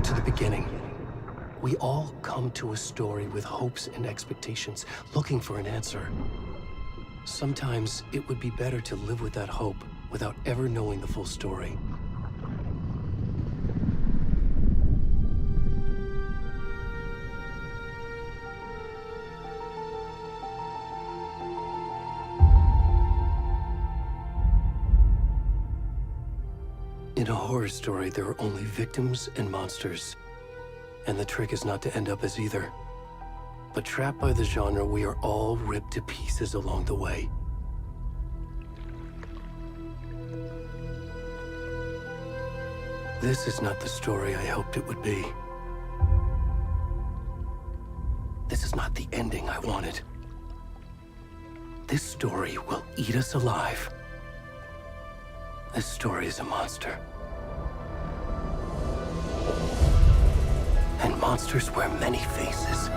to the beginning. We all come to a story with hopes and expectations, looking for an answer. Sometimes it would be better to live with that hope without ever knowing the full story. In a horror story, there are only victims and monsters. And the trick is not to end up as either. But trapped by the genre, we are all ripped to pieces along the way. This is not the story I hoped it would be. This is not the ending I wanted. This story will eat us alive. This story is a monster. And monsters wear many faces.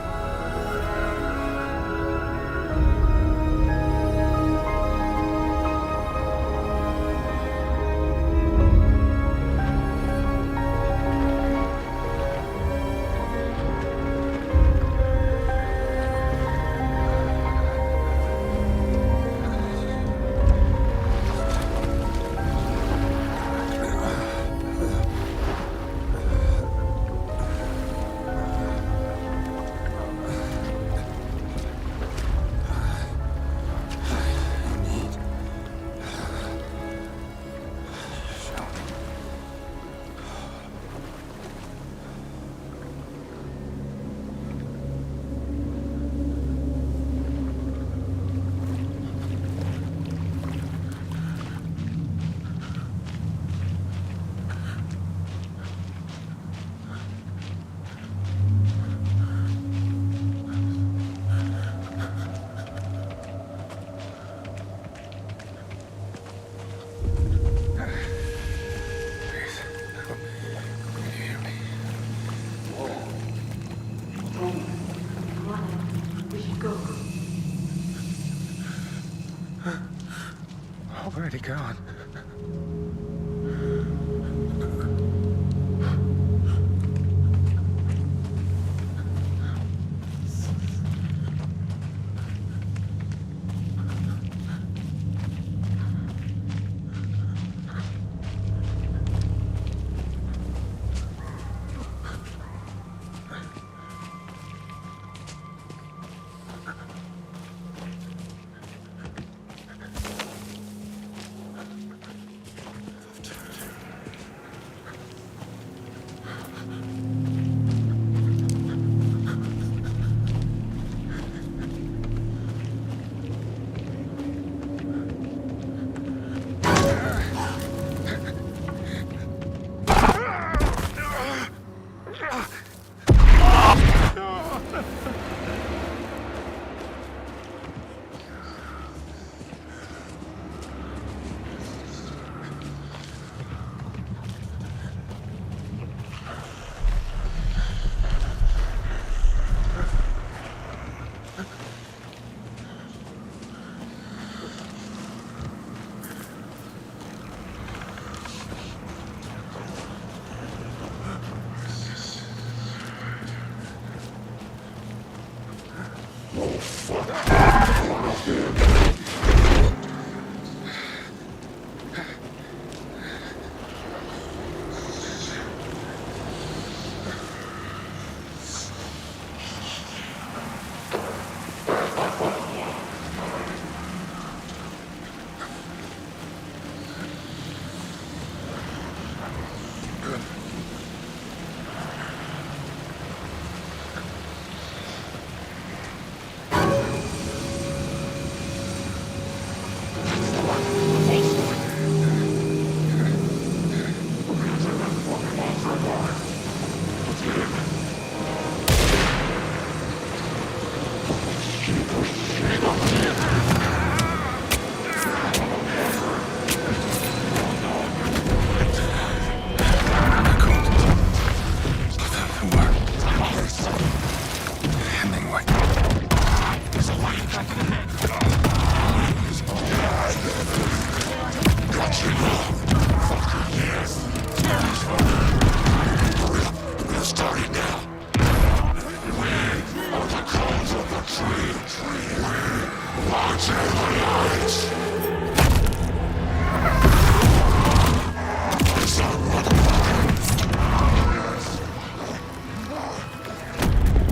Where'd he gone?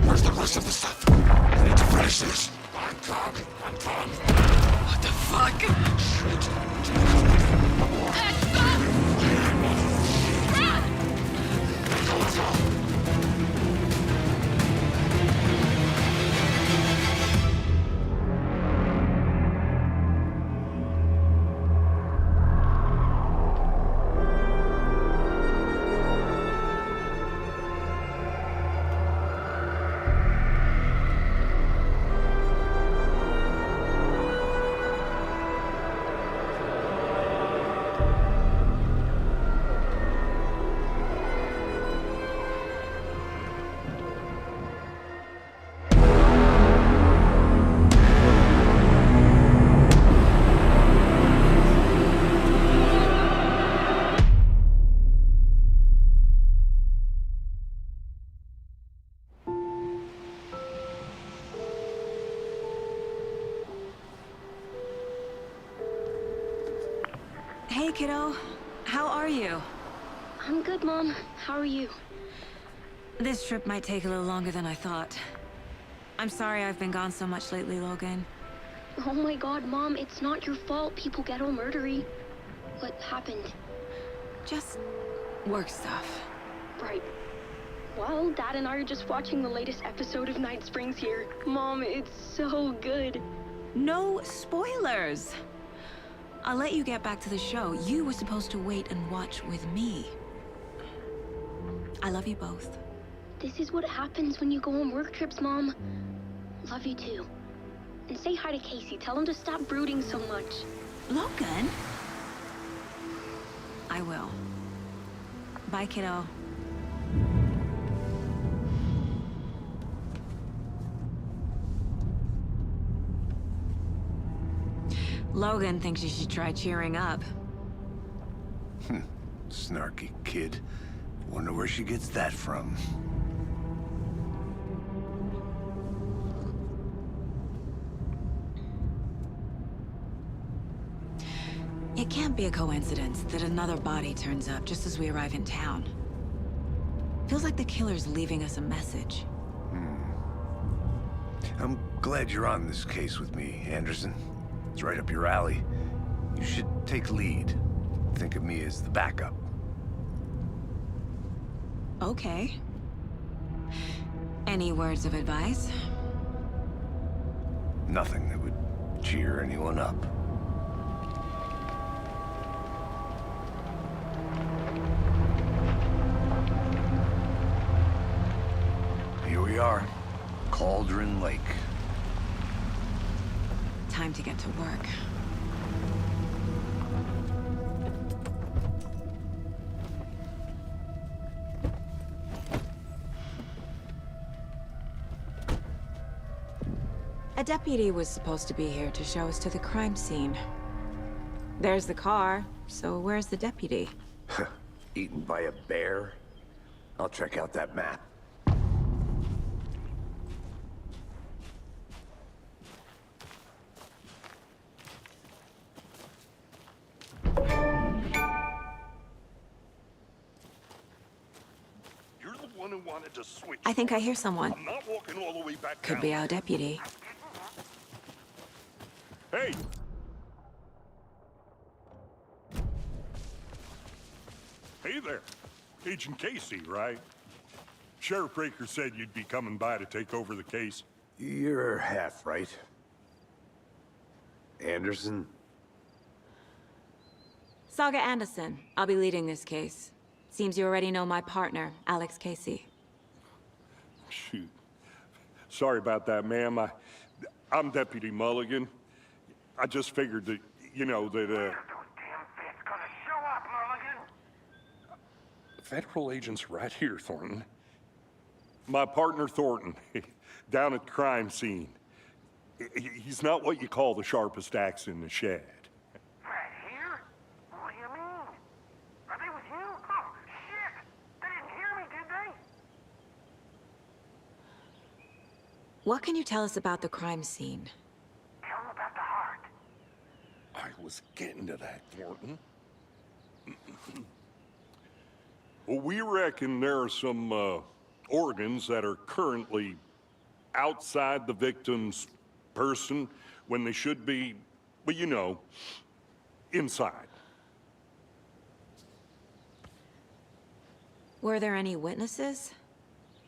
Where's the rest of the stuff? I need to finish this. I'm coming. What the fuck? Shit. Hey, kiddo. How are you? I'm good, Mom. How are you? This trip might take a little longer than I thought. I'm sorry I've been gone so much lately, Logan. Oh my god, Mom, it's not your fault people get all murdery. What happened? Just work stuff. Right. Well, Dad and I are just watching the latest episode of Night Springs here. Mom, it's so good. No spoilers! I'll let you get back to the show. You were supposed to wait and watch with me. I love you both. This is what happens when you go on work trips, Mom. Love you too. And say hi to Casey. Tell him to stop brooding so much. Logan? I will. Bye, kiddo. Logan thinks you should try cheering up. Snarky kid. Wonder where she gets that from. It can't be a coincidence that another body turns up just as we arrive in town. Feels like the killer's leaving us a message. I'm glad you're on this case with me, Anderson. It's right up your alley. You should take lead. Think of me as the backup. Okay. Any words of advice? Nothing that would cheer anyone up. Here we are. Cauldron Lake. Time to get to work. A deputy was supposed to be here to show us to the crime scene. There's the car, so where's the deputy? Eaten by a bear? I'll check out that map. You're the one who wanted to switch. I think I hear someone. I'm not walking all the way back Could down. be our deputy. Hey! Hey there. Agent Casey, right? Sheriff Breaker said you'd be coming by to take over the case. You're half right. Anderson? Saga Anderson. I'll be leading this case. Seems you already know my partner, Alex Casey. Shoot. Sorry about that, ma'am. I'm Deputy Mulligan. I just figured that, Federal agent's right here, Thornton. My partner, Thornton, down at the crime scene. He's not what you call the sharpest axe in the shed. Right here? What do you mean? Are they with you? Oh, shit! They didn't hear me, did they? What can you tell us about the crime scene? Tell them about the was getting to that, Thornton. Well, we reckon there are some organs that are currently outside the victim's person when they should be, well, you know, inside. Were there any witnesses?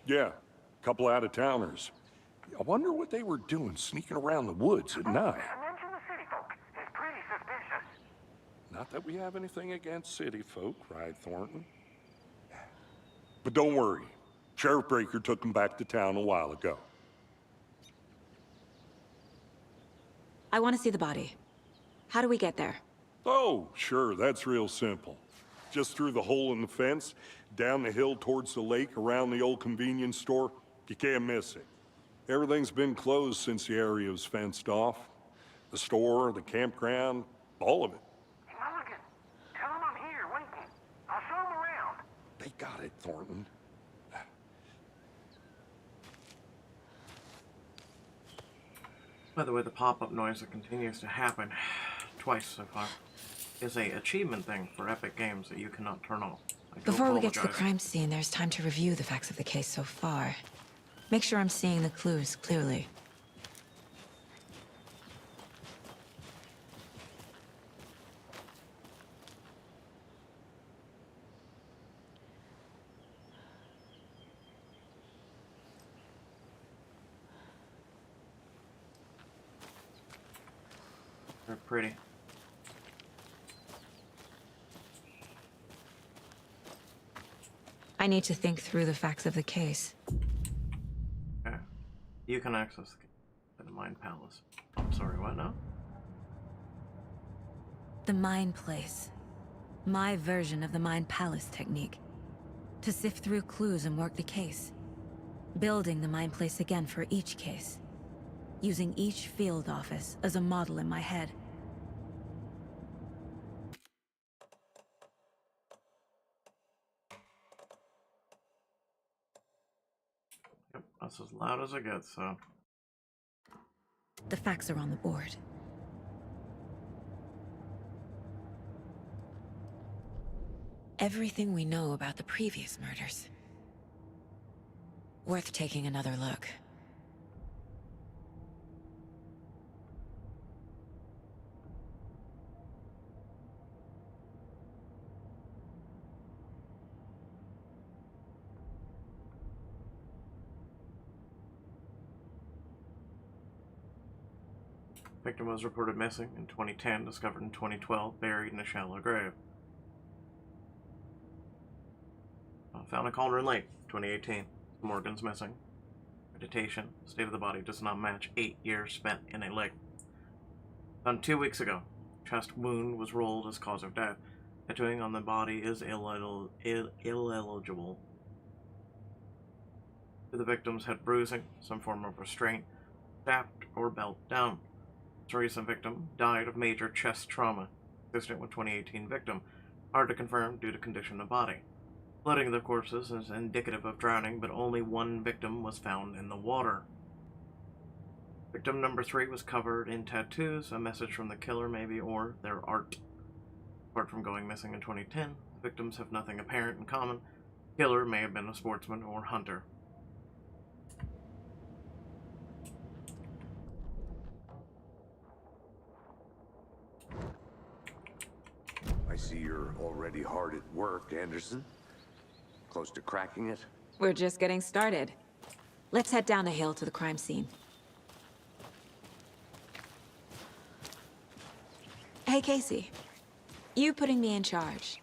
Yeah, a couple out-of-towners. I wonder what they were doing sneaking around the woods at night. Mention the city folk. It's pretty suspicious. Not that we have anything against city folk, right, Thornton? But don't worry. Sheriff Breaker took them back to town a while ago. I want to see the body. How do we get there? Oh, sure, that's real simple. Just through the hole in the fence, down the hill towards the lake, around the old convenience store. You can't miss it. Everything's been closed since the area was fenced off. The store, the campground, all of it. Mulligan, tell him I'm here waiting. I'll show him around. They got it, Thornton. By the way, the pop-up noise that continues to happen twice so far is a achievement thing for Epic Games that you cannot turn off. I do Before we get to the apologize. crime scene, there's time to review the facts of the case so far. Make sure I'm seeing the clues clearly. They're pretty. I need to think through the facts of the case. Okay. You can access the Mind Palace. I'm sorry, what now? The Mind Place. My version of the Mind Palace technique. To sift through clues and work the case. Building the Mind Place again for each case. Using each field office as a model in my head. Yep, that's as loud as it gets, so... The facts are on the board. Everything we know about the previous murders. Worth taking another look. Victim was reported missing in 2010, discovered in 2012, buried in a shallow grave. Found in Cauldron Lake, 2018. Morgan's missing. Vegetation, state of the body does not match 8 years spent in a lake. Found 2 weeks ago. Chest wound was rolled as cause of death. Tattooing on the body is illegible. The victims had bruising, some form of restraint, stabbed or belt down. This recent victim died of major chest trauma, consistent with 2018 victim. Hard to confirm due to condition of body. Flooding of the corpses is indicative of drowning, but only one victim was found in the water. Victim number 3 was covered in tattoos, a message from the killer maybe, or their art. Apart from going missing in 2010, the victims have nothing apparent in common. The killer may have been a sportsman or hunter. I see you're already hard at work, Anderson. Close to cracking it? We're just getting started. Let's head down the hill to the crime scene. Hey, Casey. You putting me in charge.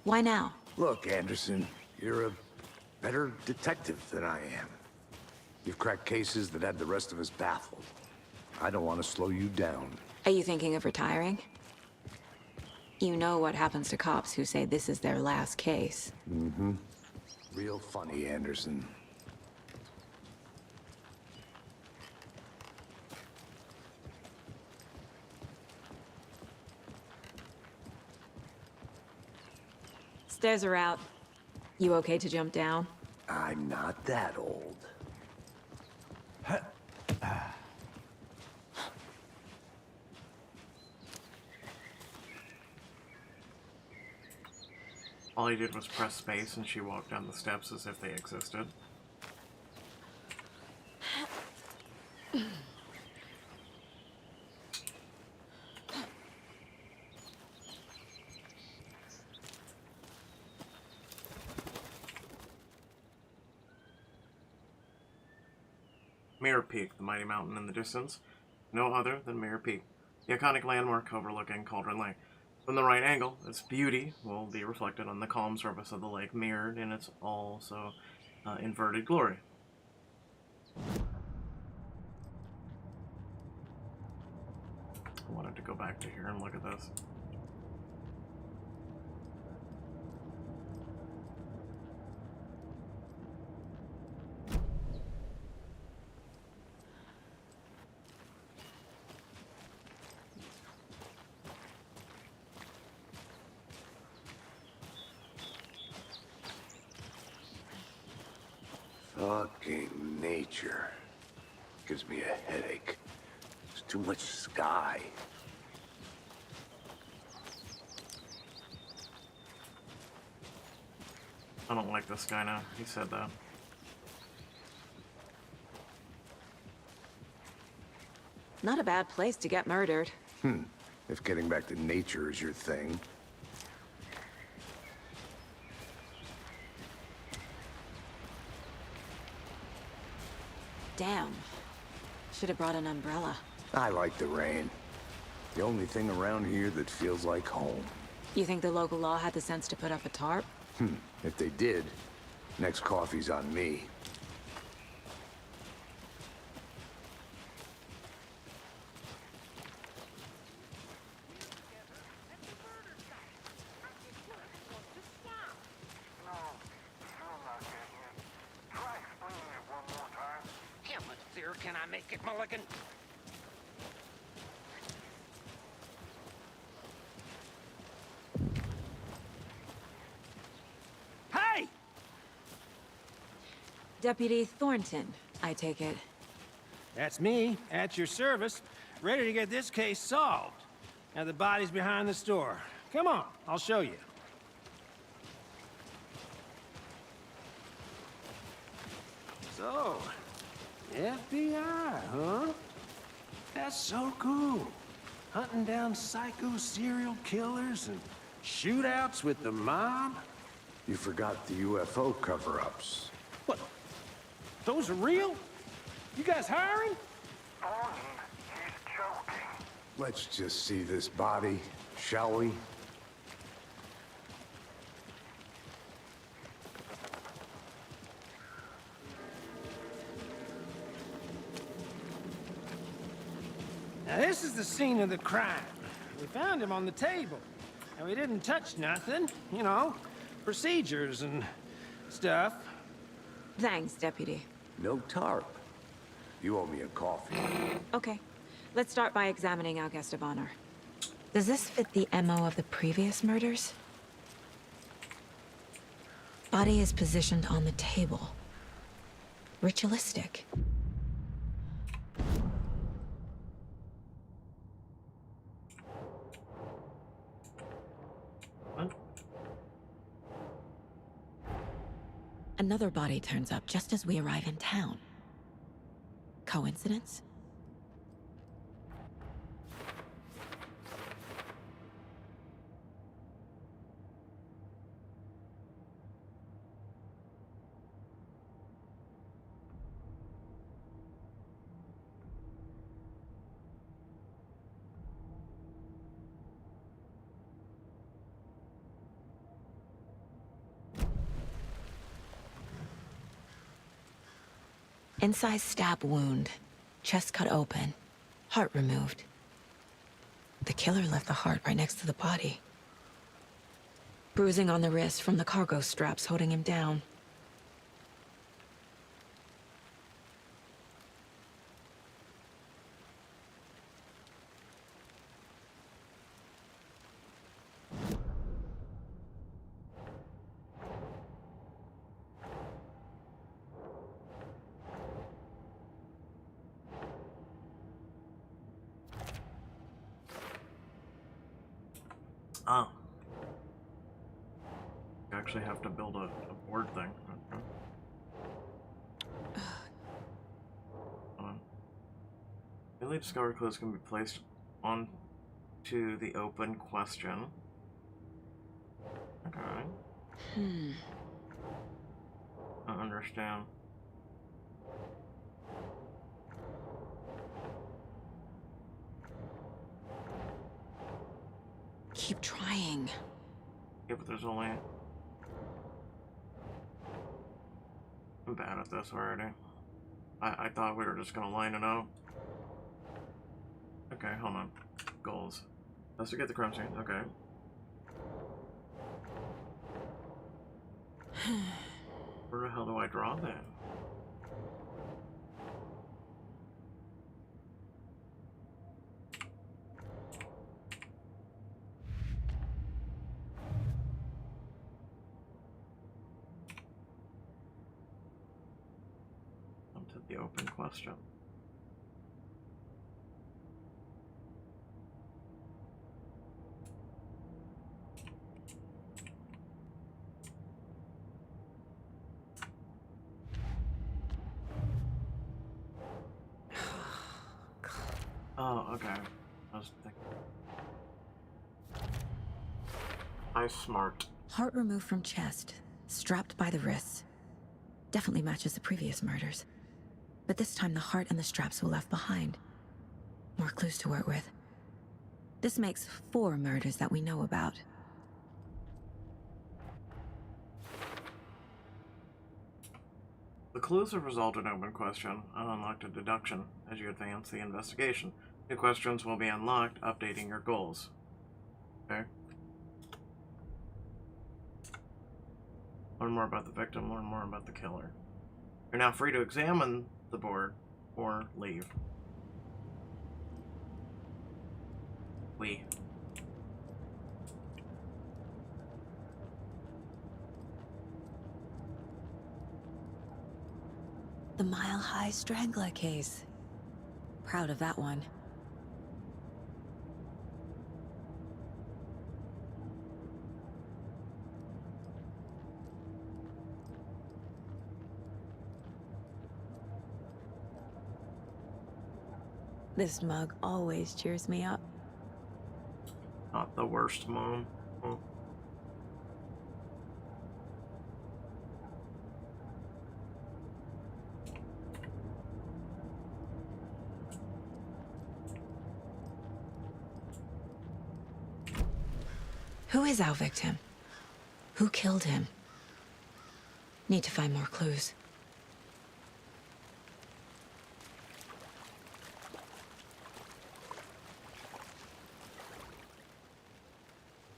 Why now? Look, Anderson, you're a better detective than I am. You've cracked cases that had the rest of us baffled. I don't want to slow you down. Are you thinking of retiring? You know what happens to cops who say this is their last case. Mm-hmm. Real funny, Anderson. Stairs are out. You okay to jump down? I'm not that old. All he did was press space and she walked down the steps as if they existed. Mirror Peak, the mighty mountain in the distance. No other than Mirror Peak, the iconic landmark overlooking Cauldron Lake. From the right angle, its beauty will be reflected on the calm surface of the lake, mirrored in its also inverted glory. I wanted to go back to here and look at this. Fucking nature. Gives me a headache. There's too much sky. I don't like this guy now. He said that. Not a bad place to get murdered. If getting back to nature is your thing. Damn. Should have brought an umbrella. I like the rain. The only thing around here that feels like home. You think the local law had the sense to put up a tarp? If they did, next coffee's on me. No, still not getting it. Try explaining it one more time. How much clearer can I make it, Mulligan? Hey! Deputy Thornton, I take it. That's me, at your service, ready to get this case solved. Now the body's behind the store. Come on, I'll show you. So, FBI, huh? That's so cool. Hunting down psycho serial killers and shootouts with the mob. You forgot the UFO cover-ups. What? Those are real? You guys hiring? Thornton, he's joking. Let's just see this body, shall we? Now this is the scene of the crime. We found him on the table. And we didn't touch nothing, you know, procedures and stuff. Thanks, Deputy. No tarp. You owe me a coffee. Okay. Let's start by examining our guest of honor. Does this fit the MO of the previous murders? Body is positioned on the table. Ritualistic. What? Another body turns up just as we arrive in town. Coincidence? Incised stab wound, chest cut open, heart removed. The killer left the heart right next to the body. Bruising on the wrist from the cargo straps holding him down. Oh. You actually have to build a board thing. Okay. Hold on. Newly discovered clues can be placed onto the open question. Okay. I understand. Keep trying. Yeah, but there's only... I'm bad at this already. I thought we were just gonna line it up. Okay, hold on. Goals. Let's get the crime scene. Okay. Where the hell do I draw that? Onto the open question. Oh, okay. I was thinking. I smart. Heart removed from chest, strapped by the wrists. Definitely matches the previous murders. But this time the heart and the straps were left behind. More clues to work with. This makes 4 murders that we know about. The clues have resolved an open question and unlocked a deduction as you advance the investigation. New questions will be unlocked, updating your goals. Okay. Learn more about the victim, learn more about the killer. You're now free to examine the board or leave. The Mile High Strangler case. Proud of that one. This mug always cheers me up. Not the worst, Mom. Oh. Who is our victim? Who killed him? Need to find more clues.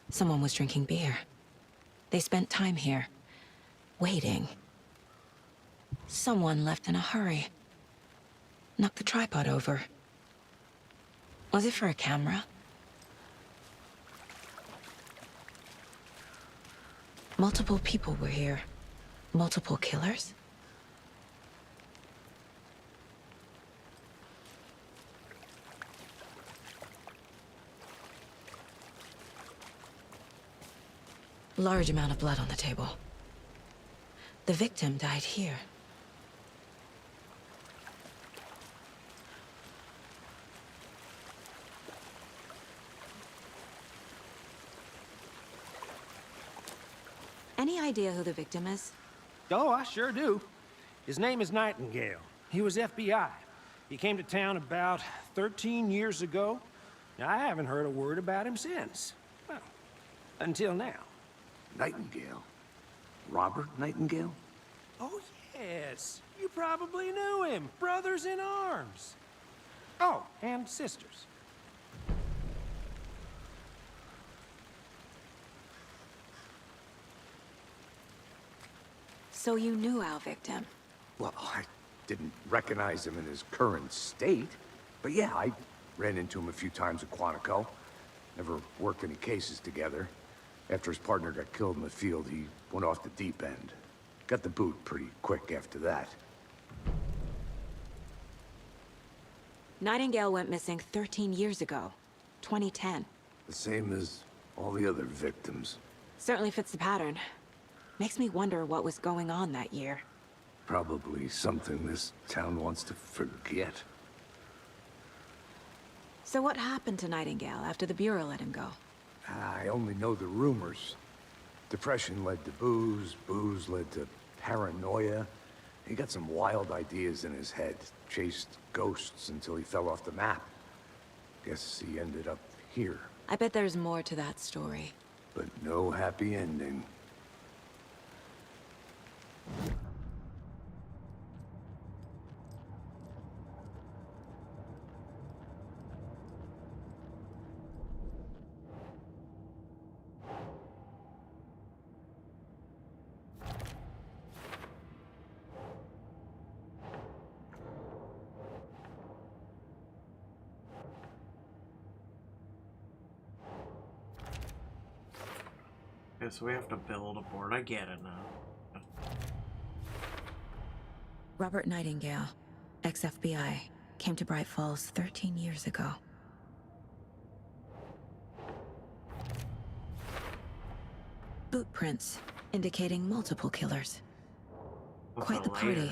Someone was drinking beer. They spent time here, waiting. Someone left in a hurry. Knocked the tripod over. Was it for a camera? Multiple people were here. Multiple killers? Large amount of blood on the table. The victim died here. Any idea who the victim is? Oh, I sure do. His name is Nightingale. He was FBI. He came to town about 13 years ago. Now, I haven't heard a word about him since. Well, until now. Nightingale? Robert Nightingale? Oh, yes. You probably knew him. Brothers in arms. Oh, and sisters. So you knew our victim? Well, I didn't recognize him in his current state. But yeah, I ran into him a few times at Quantico. Never worked any cases together. After his partner got killed in the field, he went off the deep end. Got the boot pretty quick after that. Nightingale went missing 13 years ago. 2010. The same as all the other victims. Certainly fits the pattern. Makes me wonder what was going on that year. Probably something this town wants to forget. So what happened to Nightingale after the Bureau let him go? I only know the rumors. Depression led to booze, booze led to paranoia. He got some wild ideas in his head, chased ghosts until he fell off the map. Guess he ended up here. I bet there's more to that story. But no happy ending. Okay, so we have to build a board. I get it now. Robert Nightingale, ex-FBI, came to Bright Falls 13 years ago. Boot prints indicating multiple killers. What's Quite the later? party.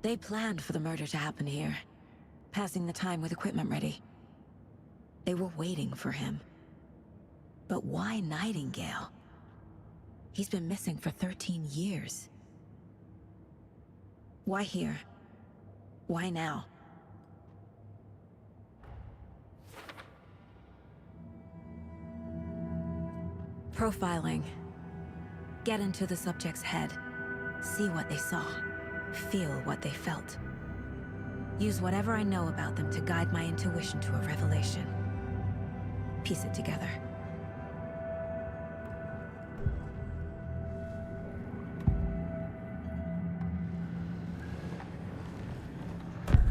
They planned for the murder to happen here, passing the time with equipment ready. They were waiting for him. But why Nightingale? He's been missing for 13 years. Why here? Why now? Profiling. Get into the subject's head. See what they saw. Feel what they felt. Use whatever I know about them to guide my intuition to a revelation. Piece it together.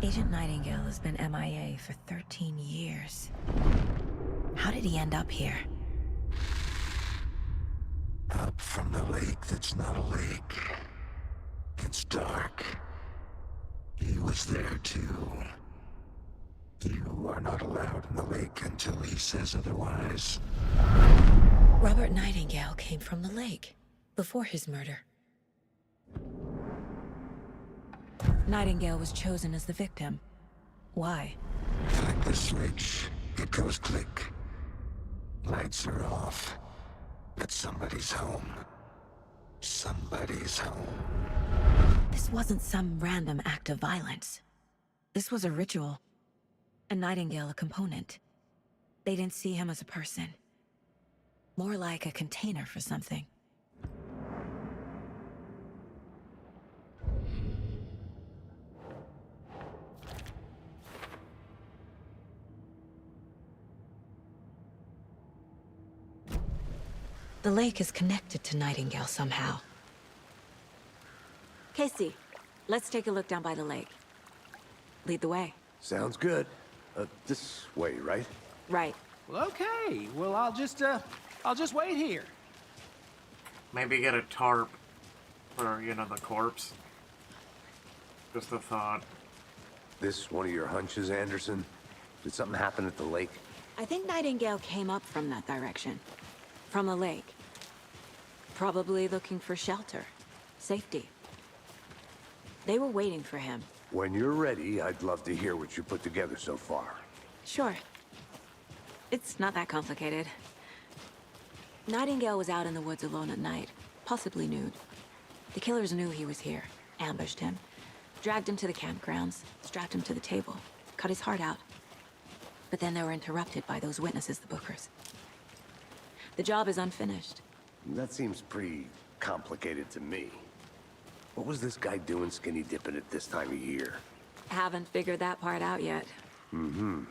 Agent Nightingale has been MIA for 13 years. How did he end up here? Up from the lake that's not a lake. It's dark. He was there too. You are not allowed in the lake until he says otherwise. Robert Nightingale came from the lake, before his murder. Nightingale was chosen as the victim. Why? Flick the switch. It goes click. Lights are off. But somebody's home. Somebody's home. This wasn't some random act of violence. This was a ritual. And Nightingale a component. They didn't see him as a person. More like a container for something. The lake is connected to Nightingale somehow. Casey, let's take a look down by the lake. Lead the way. Sounds good. This way, right? Right. Well, okay. Well, I'll just wait here. Maybe get a tarp for, you know, the corpse. Just a thought. This one of your hunches, Anderson? Did something happen at the lake? I think Nightingale came up from that direction. From the lake. Probably looking for shelter. Safety. They were waiting for him. When you're ready, I'd love to hear what you put together so far. Sure. It's not that complicated. Nightingale was out in the woods alone at night, possibly nude. The killers knew he was here, ambushed him, dragged him to the campgrounds, strapped him to the table, cut his heart out. But then they were interrupted by those witnesses, the Bookers. The job is unfinished. That seems pretty complicated to me. What was this guy doing skinny dipping at this time of year? Haven't figured that part out yet. Mm-hmm.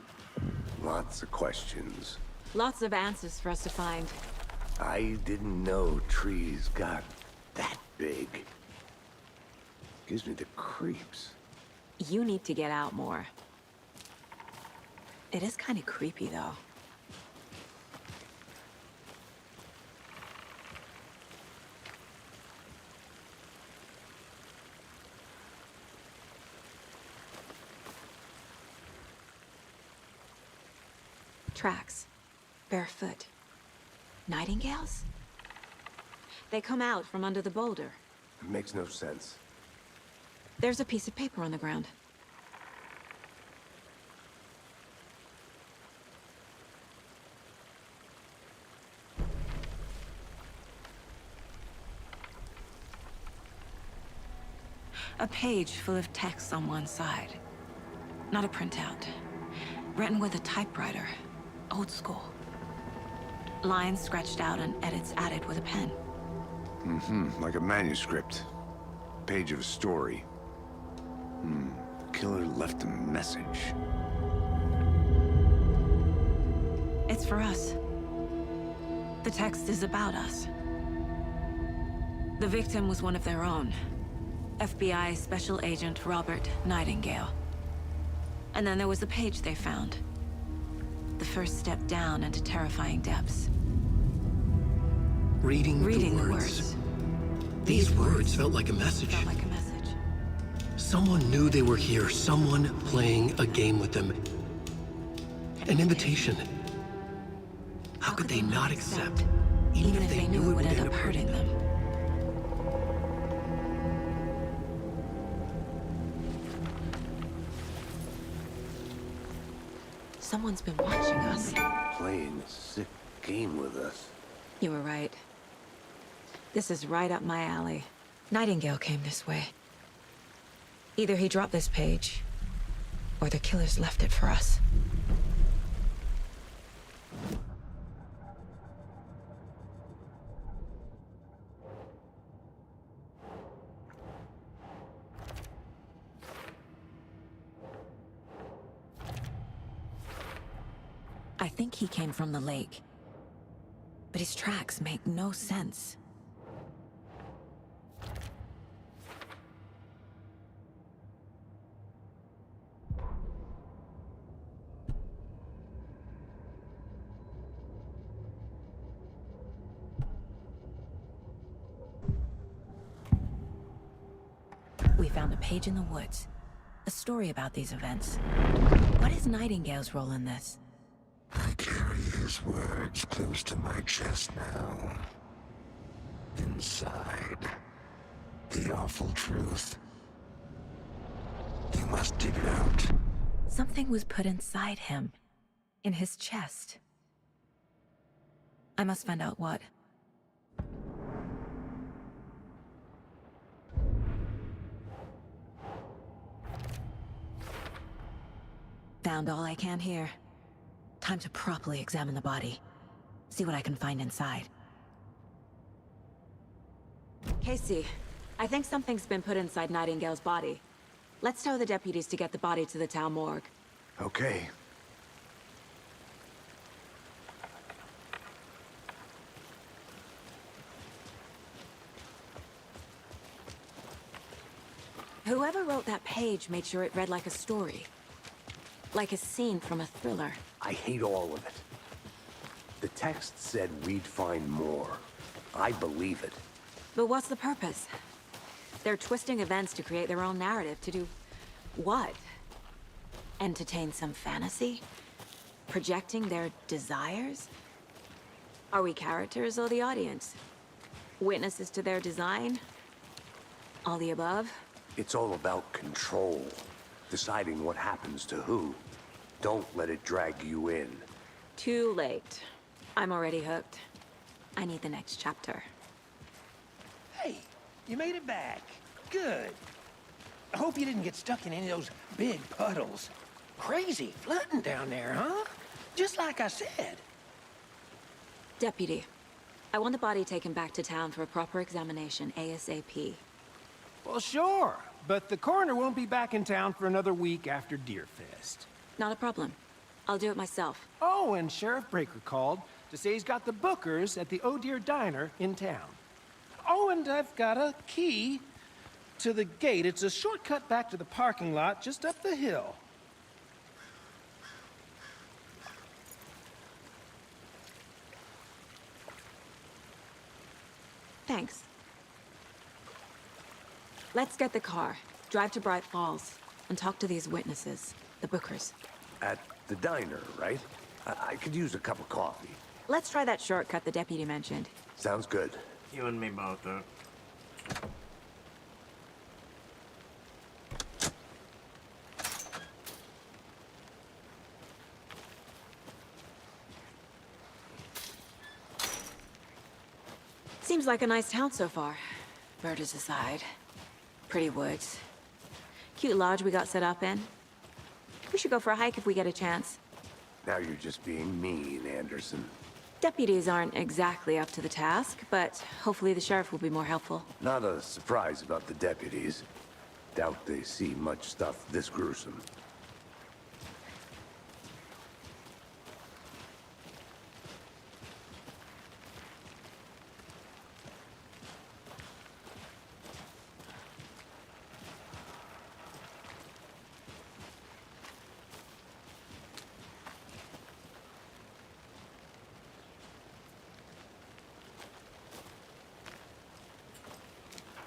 Lots of questions. Lots of answers for us to find. I didn't know trees got that big. Gives me the creeps. You need to get out more. It is kind of creepy, though. Tracks. Barefoot. Nightingales? They come out from under the boulder. It makes no sense. There's a piece of paper on the ground. A page full of text on one side. Not a printout. Written with a typewriter. Old school. Lines scratched out and edits added with a pen. Like a manuscript. Page of a story. Killer left a message. It's for us. The text is about us. The victim was one of their own. FBI Special Agent Robert Nightingale. And then there was the page they found. The first step down into terrifying depths. Reading the words. These words felt like a message. Felt like a message. Someone knew they were here. Someone playing a game with them. An invitation. How could they not accept, even if they knew it would end up hurting them? Someone's been watching us. Playing a sick game with us. You were right. This is right up my alley. Nightingale came this way. Either he dropped this page, or the killers left it for us. I think he came from the lake. But his tracks make no sense. We found a page in the woods. A story about these events. What is Nightingale's role in this? I carry his words close to my chest now. Inside, the awful truth. You must dig it out. Something was put inside him. In his chest. I must find out what. Found all I can here. Time to properly examine the body. See what I can find inside. Casey, I think something's been put inside Nightingale's body. Let's tell the deputies to get the body to the town morgue. Okay. Whoever wrote that page made sure it read like a story. Like a scene from a thriller. I hate all of it. The text said we'd find more. I believe it. But what's the purpose? They're twisting events to create their own narrative. To do what? Entertain some fantasy? Projecting their desires? Are we characters or the audience? Witnesses to their design? All the above? It's all about control. Deciding what happens to who. Don't let it drag you in. Too late. I'm already hooked. I need the next chapter. Hey, you made it back. Good. I hope you didn't get stuck in any of those big puddles. Crazy flooding down there, huh? Just like I said. Deputy, I want the body taken back to town for a proper examination, ASAP. Well, sure. But the coroner won't be back in town for another week after Deerfest. Not a problem. I'll do it myself. Oh, and Sheriff Breaker called to say he's got the Bookers at the Oh Dear Diner in town. Oh, and I've got a key to the gate. It's a shortcut back to the parking lot just up the hill. Thanks. Let's get the car, drive to Bright Falls, and talk to these witnesses, the Bookers. At the diner, right? I could use a cup of coffee. Let's try that shortcut the deputy mentioned. Sounds good. You and me both, though. Seems like a nice town so far. Murders aside. Pretty woods. Cute lodge we got set up in. We should go for a hike if we get a chance. Now you're just being mean, Anderson. Deputies aren't exactly up to the task, but hopefully the sheriff will be more helpful. Not a surprise about the deputies. Doubt they see much stuff this gruesome.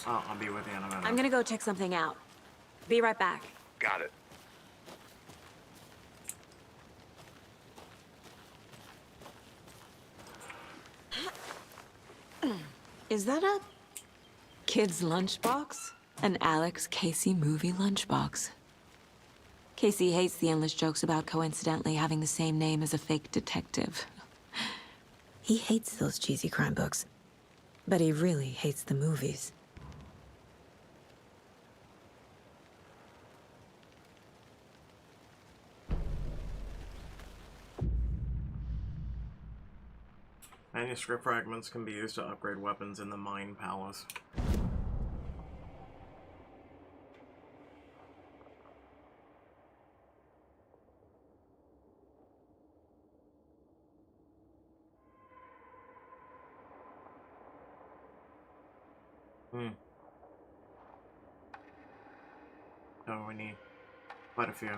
Oh, I'll be with you in a minute. I'm gonna go check something out. Be right back. Got it. Is that a kid's lunchbox? An Alex Casey movie lunchbox. Casey hates the endless jokes about coincidentally having the same name as a fake detective. He hates those cheesy crime books, but he really hates the movies. Manuscript fragments can be used to upgrade weapons in the Mine Palace. So we need quite a few.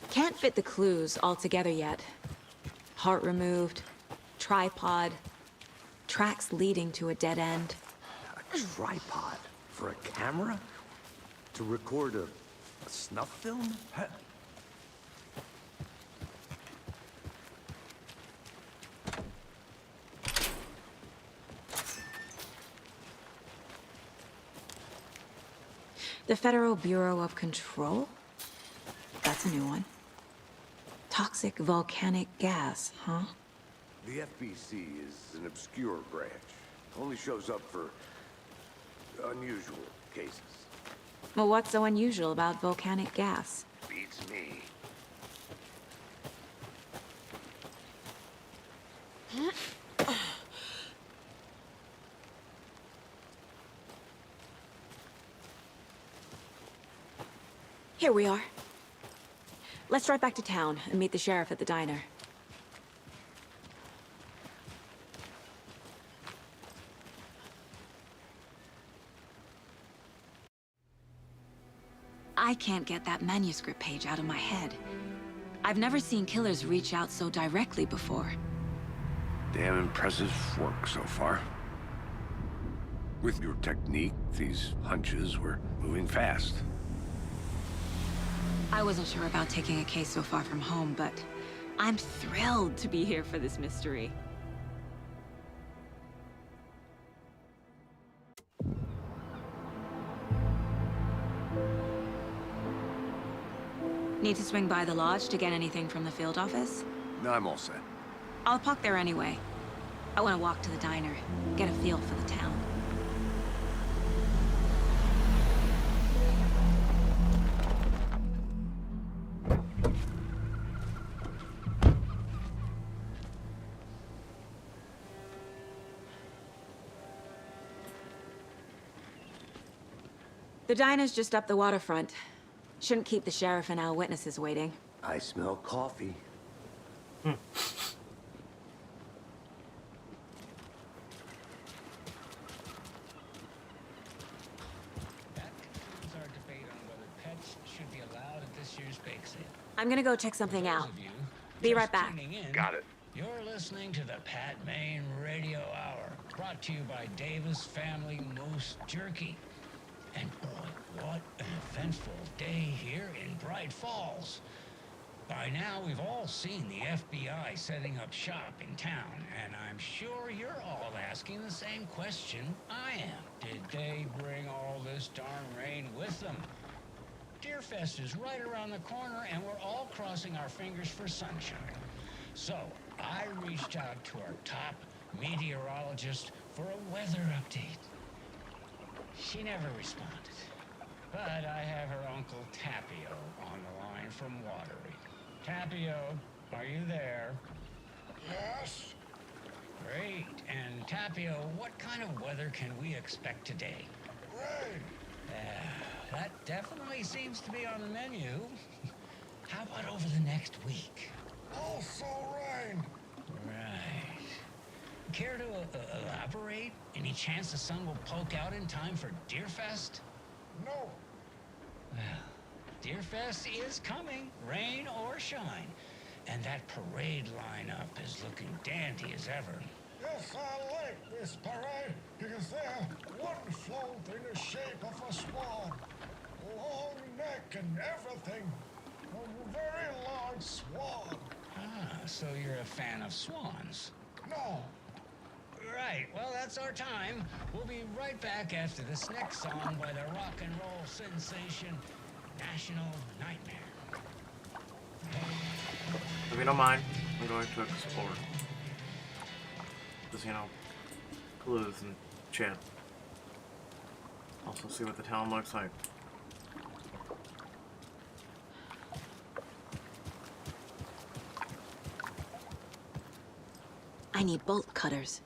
Can't fit the clues all together yet. Heart removed, tripod, tracks leading to a dead end. A tripod? For a camera? To record a snuff film? The Federal Bureau of Control? That's a new one. Toxic volcanic gas, huh? The FBC is an obscure branch. Only shows up for unusual cases. Well, what's so unusual about volcanic gas? Beats me. Here we are. Let's drive back to town and meet the sheriff at the diner. I can't get that manuscript page out of my head. I've never seen killers reach out so directly before. Damn impressive work so far. With your technique, these hunches were moving fast. I wasn't sure about taking a case so far from home, but I'm thrilled to be here for this mystery. Need to swing by the lodge to get anything from the field office? No, I'm all set. I'll park there anyway. I want to walk to the diner, get a feel for the town. The diner's just up the waterfront. Shouldn't keep the sheriff and our witnesses waiting. I smell coffee. Fishers bakes it. I'm gonna go check something out. Those of you Be right just back. tuning in, Got it. You're listening to the Pat Maine Radio Hour, brought to you by Davis Family Moose Jerky. And boy, what an eventful day here in Bright Falls. By now, we've all seen the FBI setting up shop in town, and I'm sure you're all asking the same question I am. Did they bring all this darn rain with them? Deerfest is right around the corner, and we're all crossing our fingers for sunshine. So, I reached out to our top meteorologist for a weather update. She never responded. But I have her Uncle Tapio on the line from Watery. Tapio, are you there? Yes? Great. And Tapio, what kind of weather can we expect today? Rain. That definitely seems to be on the menu. How about over the next week? Also rain. Right. Care to elaborate? Any chance the sun will poke out in time for Deerfest? No. Well, Deerfest is coming, rain or shine. And that parade lineup is looking dandy as ever. Yes, I like this parade because they're one float in the shape of a swan. Long neck and everything. A very large swan. Ah, so you're a fan of swans. No. Right, well, that's our time. We'll be right back after this next song by the rock and roll sensation, National Nightmare. If you don't mind, I'm going to explore. Just, clues and chat. Also see what the town looks like. I need bolt cutters.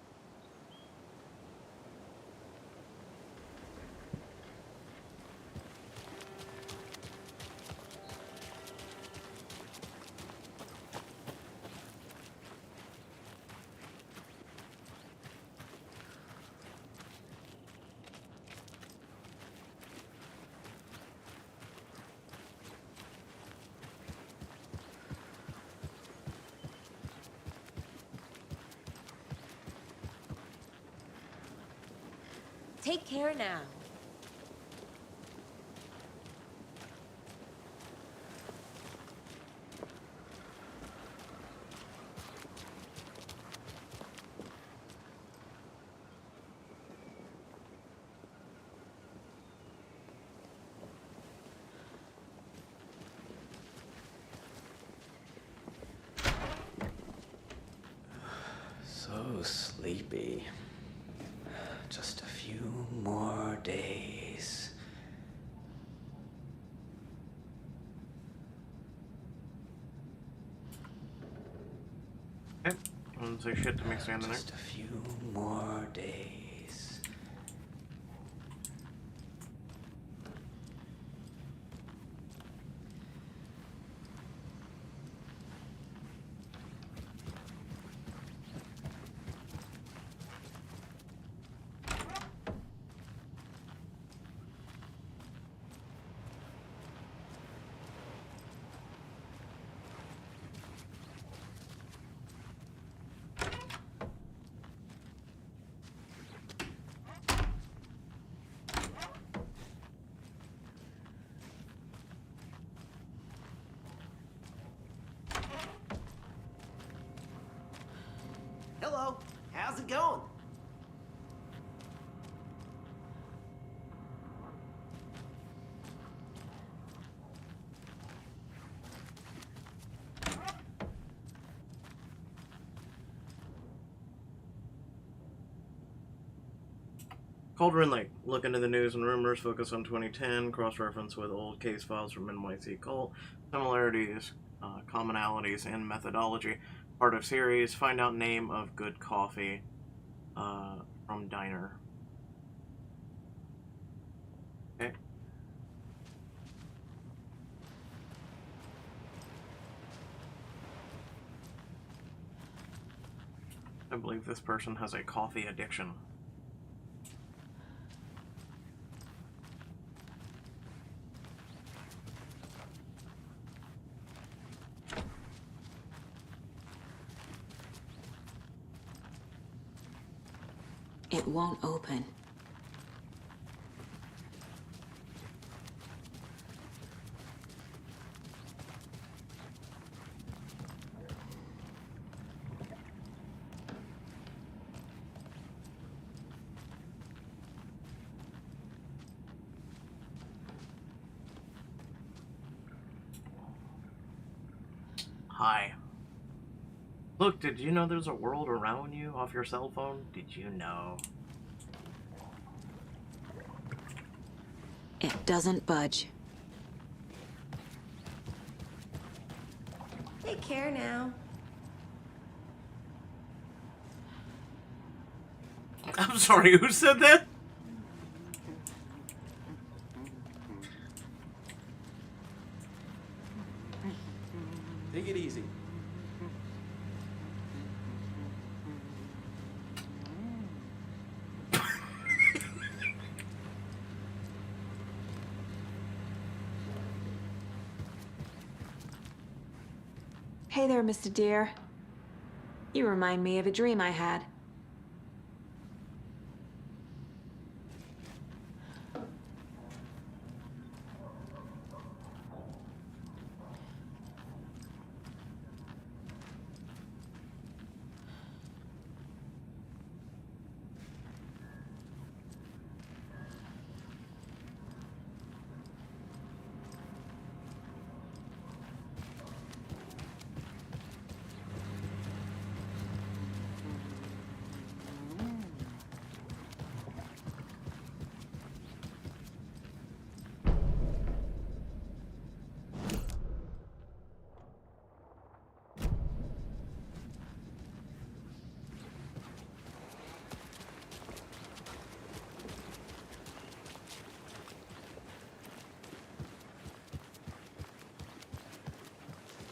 Take care now. So sleepy. Just a few more days. Okay, I wouldn't say shit to me standing there. Just a few more days. Hello, how's it going? Cauldron Lake. Look into the news and rumors. Focus on 2010. Cross-reference with old case files from NYC Cult. Similarities, commonalities, and methodology. Part of series. Find out name of good coffee from diner. Okay. I believe this person has a coffee addiction. It won't open. Hi. Look, did you know there's a world around you off your cell phone? Did you know? It doesn't budge. Take care now. I'm sorry, who said that? Take it easy. Hey there, Mr. Deer. You remind me of a dream I had.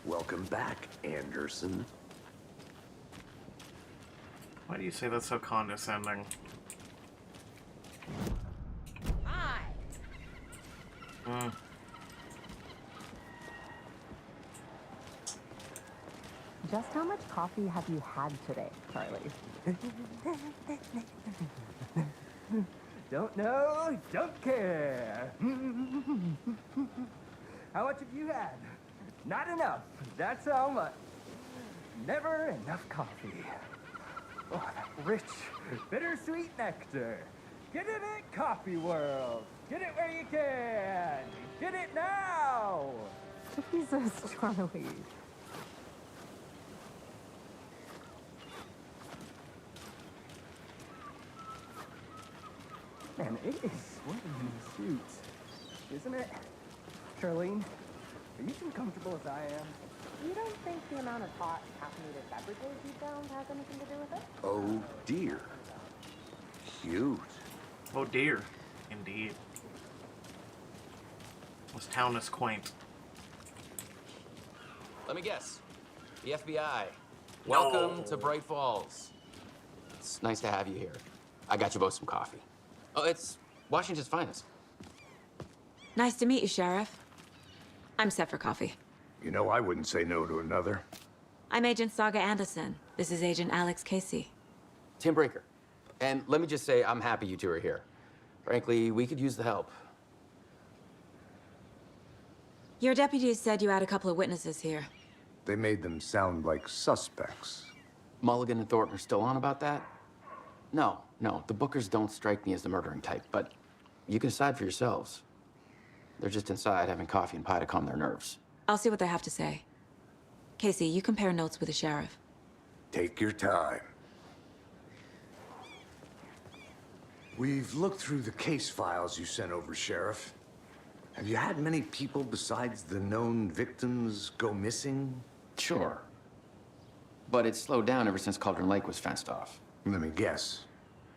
Welcome back, Anderson. Why do you say that's so condescending? Hi. Just how much coffee have you had today, Charlie? Don't know, don't care. How much have you had? Not enough. That's how much. Never enough coffee. Oh, that rich, bittersweet nectar. Get it at Coffee World. Get it where you can. Get it now. Jesus, Charlie. Man, it is sweaty in the suit, isn't it? Charlene, are you as comfortable as I am? You don't think the amount of hot, caffeinated beverages you found has anything to do with it? Oh dear. Cute. Oh dear. Indeed. This town is quaint. Let me guess. The FBI. Welcome to Bright Falls. It's nice to have you here. I got you both some coffee. Oh, it's Washington's finest. Nice to meet you, Sheriff. I'm set for coffee. You know, I wouldn't say no to another. I'm Agent Saga Anderson. This is Agent Alex Casey. Tim Breaker. And let me just say, I'm happy you two are here. Frankly, we could use the help. Your deputies said you had a couple of witnesses here. They made them sound like suspects. Mulligan and Thornton are still on about that? No, the Bookers don't strike me as the murdering type, but you can decide for yourselves. They're just inside having coffee and pie to calm their nerves. I'll see what they have to say. Casey, you compare notes with the sheriff. Take your time. We've looked through the case files you sent over, Sheriff. Have you had many people besides the known victims go missing? Sure. But it's slowed down ever since Cauldron Lake was fenced off. Let me guess.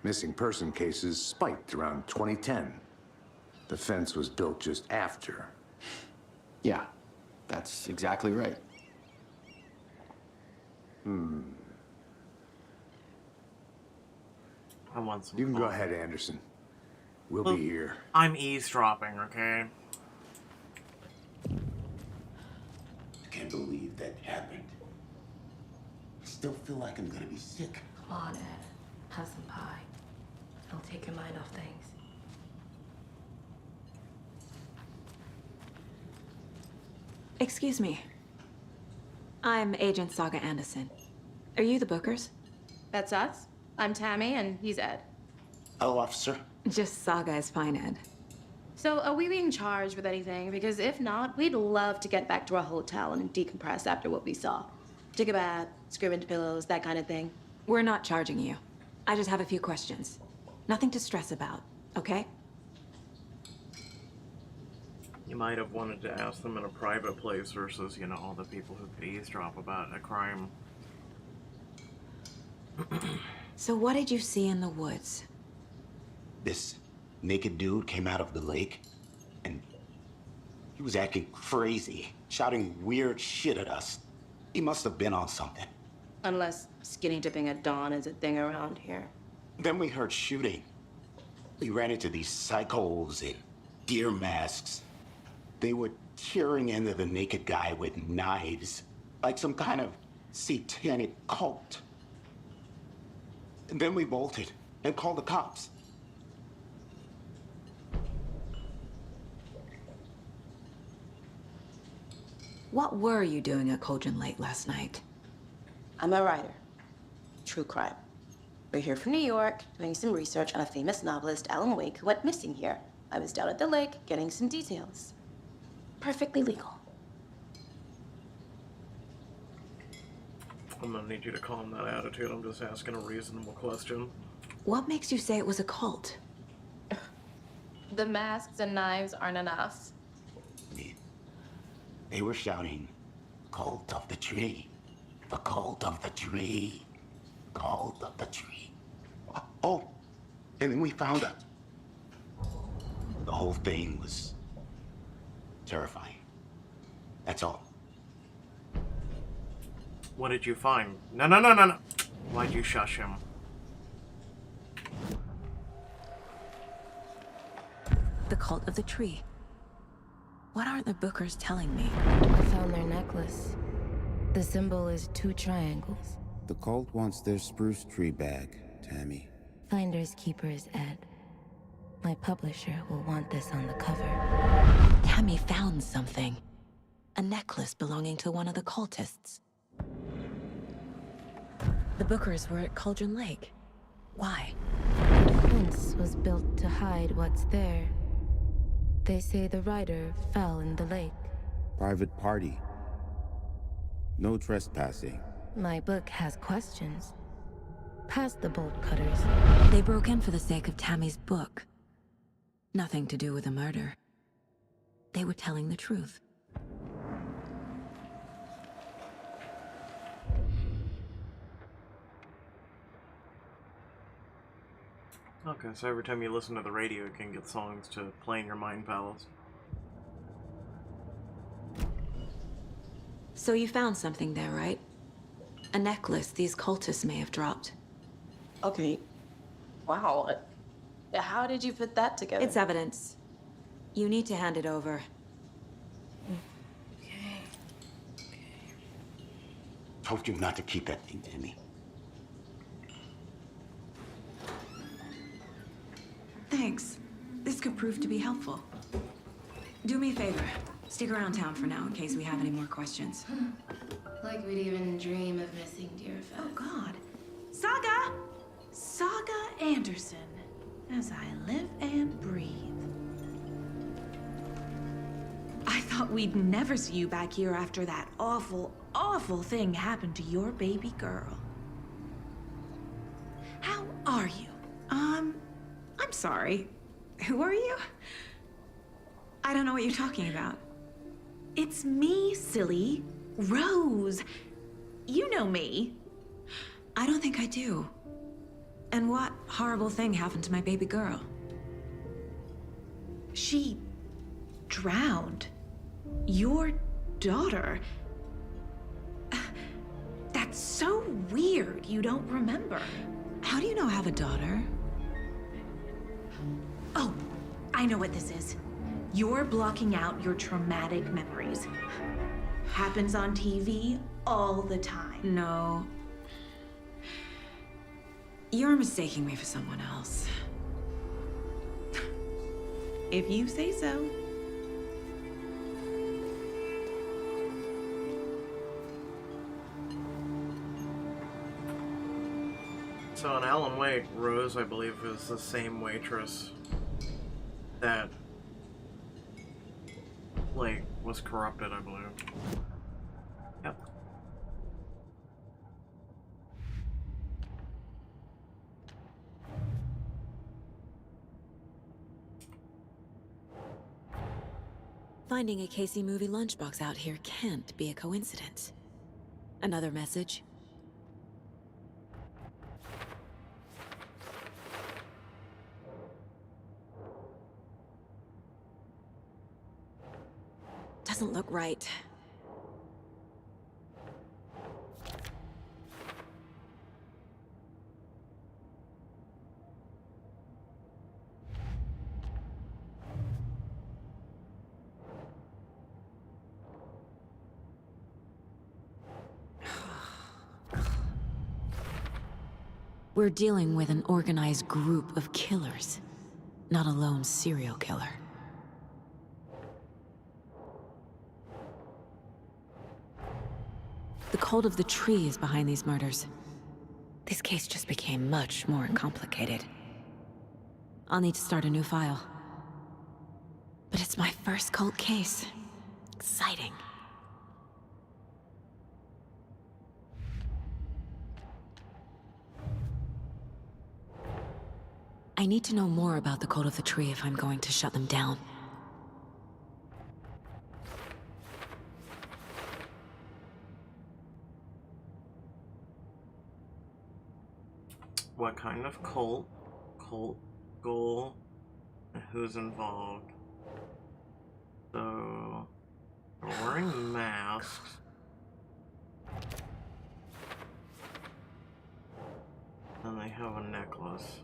Missing person cases spiked around 2010. The fence was built just after. Yeah, that's exactly right. I want some You can go coffee. ahead, Anderson. We'll Well, be here. I'm eavesdropping, okay? I can't believe that happened. I still feel like I'm gonna be sick. Come on, Ed. Have some pie. I'll take your mind off things. Excuse me. I'm Agent Saga Anderson. Are you the Bookers? That's us. I'm Tammy, and he's Ed. Hello, officer. Just Saga is fine, Ed. So, are we being charged with anything? Because if not, we'd love to get back to our hotel and decompress after what we saw. Take a bath, scream into pillows, that kind of thing. We're not charging you. I just have a few questions. Nothing to stress about, okay? You might have wanted to ask them in a private place versus, you know, all the people who could eavesdrop about a crime. So what did you see in the woods? This naked dude came out of the lake, and he was acting crazy, shouting weird shit at us. He must have been on something. Unless skinny dipping at dawn is a thing around here. Then we heard shooting. We ran into these psychos in deer masks. They were tearing into the naked guy with knives, like some kind of satanic cult. And then we bolted and called the cops. What were you doing at Cauldron Lake last night? I'm a writer. True crime. We're here from New York, doing some research on a famous novelist, Alan Wake, who went missing here. I was down at the lake, getting some details. Perfectly legal. I'm gonna need you to calm that attitude. I'm just asking a reasonable question. What makes you say it was a cult? The masks and knives aren't enough. They were shouting, "Cult of the tree, the cult of the tree, cult of the tree." Oh, and then we found out. The whole thing was terrifying. That's all. What did you find? No. Why'd you shush him? The cult of the tree. What are the Bookers telling me? I found their necklace. The symbol is 2 triangles. The cult wants their spruce tree back, Tammy. Finders keepers, Ed. My publisher will want this on the cover. Tammy found something. A necklace belonging to one of the cultists. The Bookers were at Cauldron Lake. Why? The fence was built to hide what's there. They say the rider fell in the lake. Private party. No trespassing. My book has questions. Past the bolt cutters. They broke in for the sake of Tammy's book. Nothing to do with a murder. They were telling the truth. Okay, so every time you listen to the radio, you can get songs to play in your mind palace. So you found something there, right? A necklace these cultists may have dropped. Okay. Wow. How did you put that together? It's evidence. You need to hand it over. Told you not to keep that thing, Tammy. Thanks. This could prove to be helpful. Do me a favor. Stick around town for now in case we have any more questions. Like we'd even dream of missing dear Fez. Oh, God. Saga! Saga Anderson. As I live and breathe. I thought we'd never see you back here after that awful, awful thing happened to your baby girl. How are you? I'm sorry. Who are you? I don't know what you're talking about. It's me, silly. Rose. You know me. I don't think I do. And what horrible thing happened to my baby girl? She drowned. Your daughter. That's so weird you don't remember. How do you know I have a daughter? Oh, I know what this is. You're blocking out your traumatic memories. Happens on TV all the time. No. You're mistaking me for someone else. If you say so. So in Alan Wake, Rose, I believe, is the same waitress that Blake was corrupted, I believe. Yep. Finding a Casey movie lunchbox out here can't be a coincidence. Another message? Doesn't look right. We're dealing with an organized group of killers, not a lone serial killer. The cult of the tree is behind these murders. This case just became much more complicated. I'll need to start a new file. But it's my first cult case. Exciting. I need to know more about the cult of the tree if I'm going to shut them down. What kind of cult goal, and who's involved? So, they're wearing masks. And they have a necklace.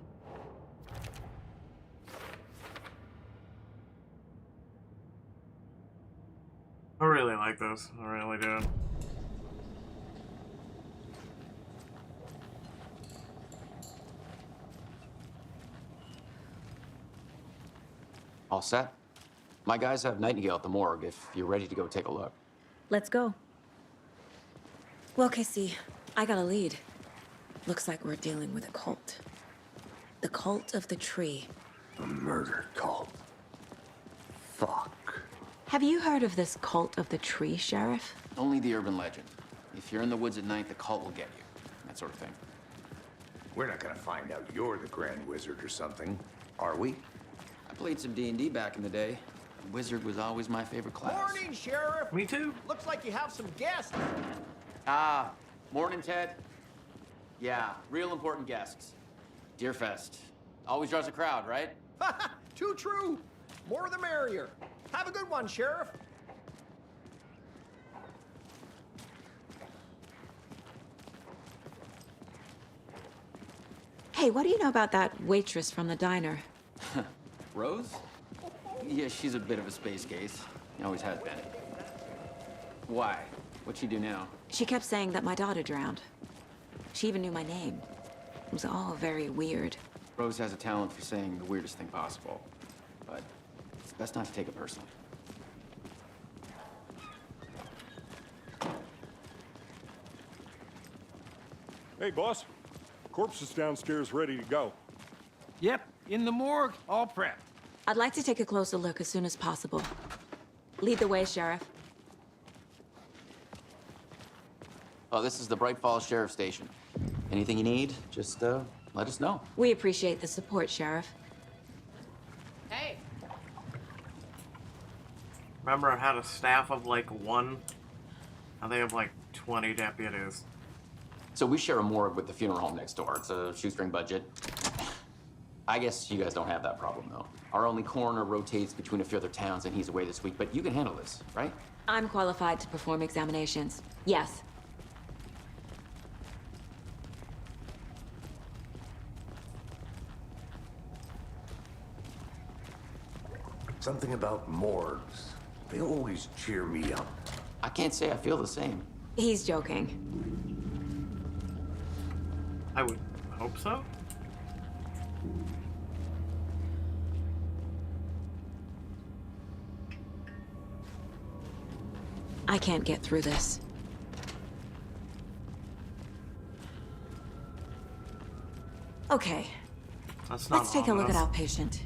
I really like this. I really do. All set? My guys have Nightingale at the morgue if you're ready to go take a look. Let's go. Well, Casey, I got a lead. Looks like we're dealing with a cult. The cult of the tree. A murder cult. Fuck. Have you heard of this cult of the tree, Sheriff? Only the urban legend. If you're in the woods at night, the cult will get you. That sort of thing. We're not gonna find out you're the Grand Wizard or something, are we? I played some D&D back in the day. Wizard was always my favorite class. Morning, Sheriff. Me too. Looks like you have some guests. Ah, morning, Ted. Yeah, real important guests. Deerfest. Always draws a crowd, right? Too true. More the merrier. Have a good one, Sheriff. Hey, what do you know about that waitress from the diner? Rose? Yeah, she's a bit of a space case. Always has been. Why? What'd she do now? She kept saying that my daughter drowned. She even knew my name. It was all very weird. Rose has a talent for saying the weirdest thing possible. But it's best not to take it personally. Hey, boss. Corpse is downstairs ready to go. Yep, in the morgue, all prepped. I'd like to take a closer look as soon as possible. Lead the way, Sheriff. Oh, this is the Bright Falls Sheriff Station. Anything you need, just let us know. We appreciate the support, Sheriff. Hey! Remember, I had a staff of like 1. Now they have like 20 deputies. So we share a morgue with the funeral home next door. It's a shoestring budget. I guess you guys don't have that problem, though. Our only coroner rotates between a few other towns, and he's away this week, but you can handle this, right? I'm qualified to perform examinations. Yes. Something about morgues. They always cheer me up. I can't say I feel the same. He's joking. I would hope so. I can't get through this. Okay. That's not Let's take a look at ominous. outpatient.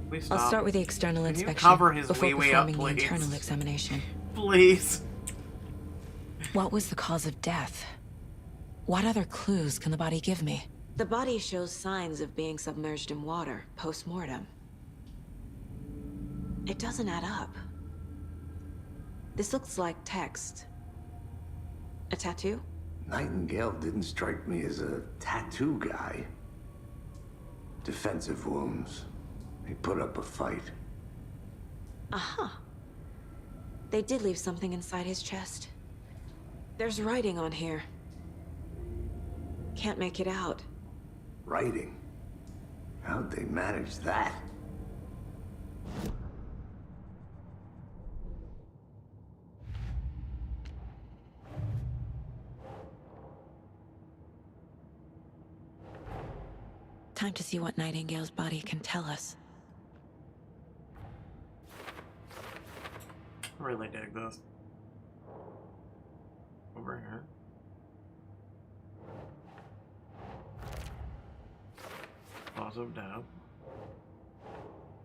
Please I'll stop. start with the external Can you inspection cover his before wee-wee up, performing the please? internal examination. Please. What was the cause of death? What other clues can the body give me? The body shows signs of being submerged in water post-mortem. It doesn't add up. This looks like text. A tattoo? Nightingale didn't strike me as a tattoo guy. Defensive wounds. He put up a fight. Uh-huh. They did leave something inside his chest. There's writing on here. Can't make it out. Writing? How'd they manage that? Time to see what Nightingale's body can tell us. I really dig this. Over here. Cause of death.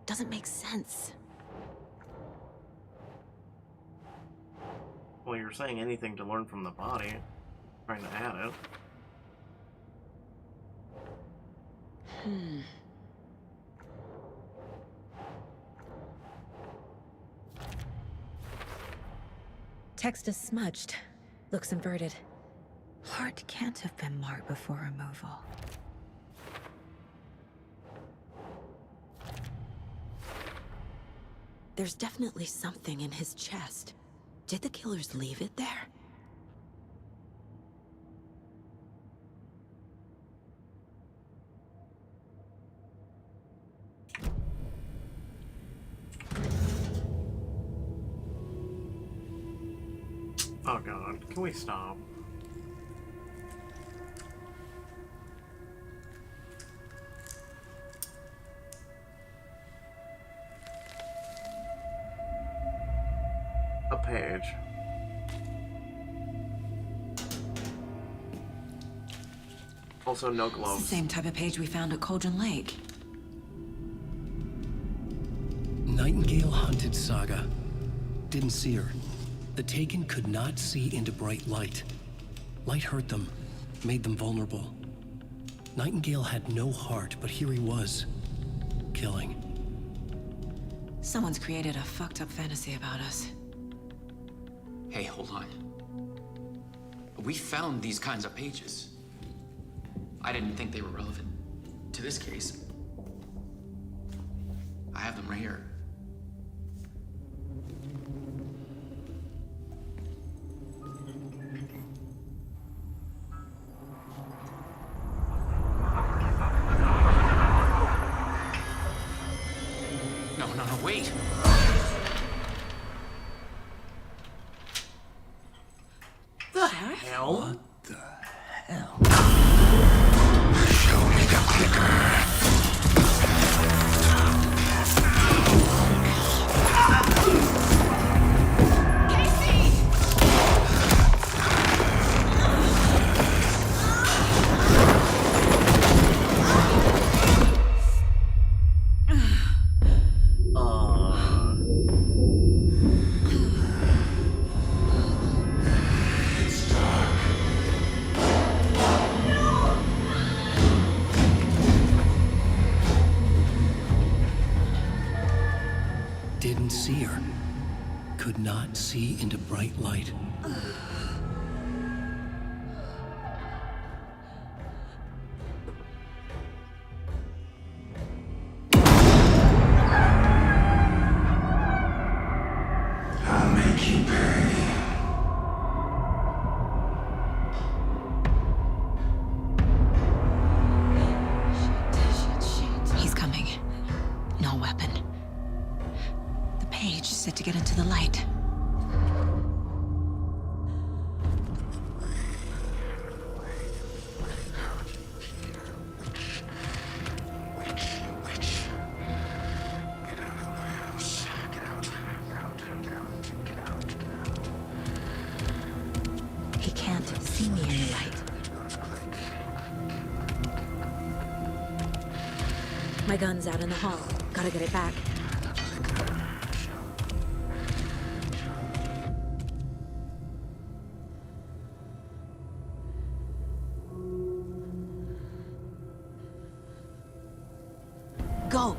Doesn't make sense. Well, you're saying anything to learn from the body. Trying to add it. Text is smudged. Looks inverted. Heart can't have been marked before removal. There's definitely something in his chest. Did the killers leave it there? Oh god, can we stop? A page. Also, no It's gloves. the same type of page we found at Cauldron Lake. Nightingale hunted Saga. Didn't see her. The Taken could not see into bright light. Light hurt them, made them vulnerable. Nightingale had no heart, but here he was, killing. Someone's created a fucked up fantasy about us. Hey, hold on. We found these kinds of pages. I didn't think they were relevant to this case. I have them right here. No, wait. The hell? What the hell? Show me the clicker. Didn't see her. Could not see into bright light. I'll make you pay. He's coming. No weapon. The page set to get into the light. Get out of my house. Get out. Get out. Get out. He can't see me in the light. My gun's out in the hall. Gotta get it back. Go!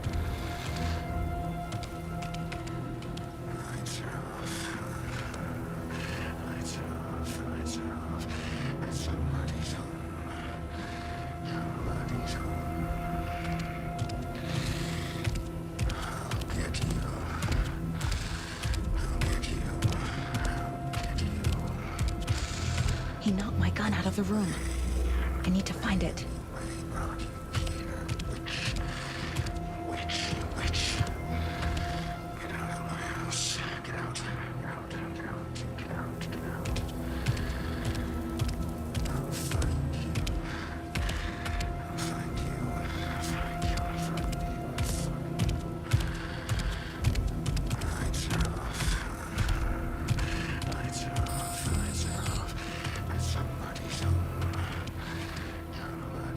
He knocked my gun out of the room. I need to find it.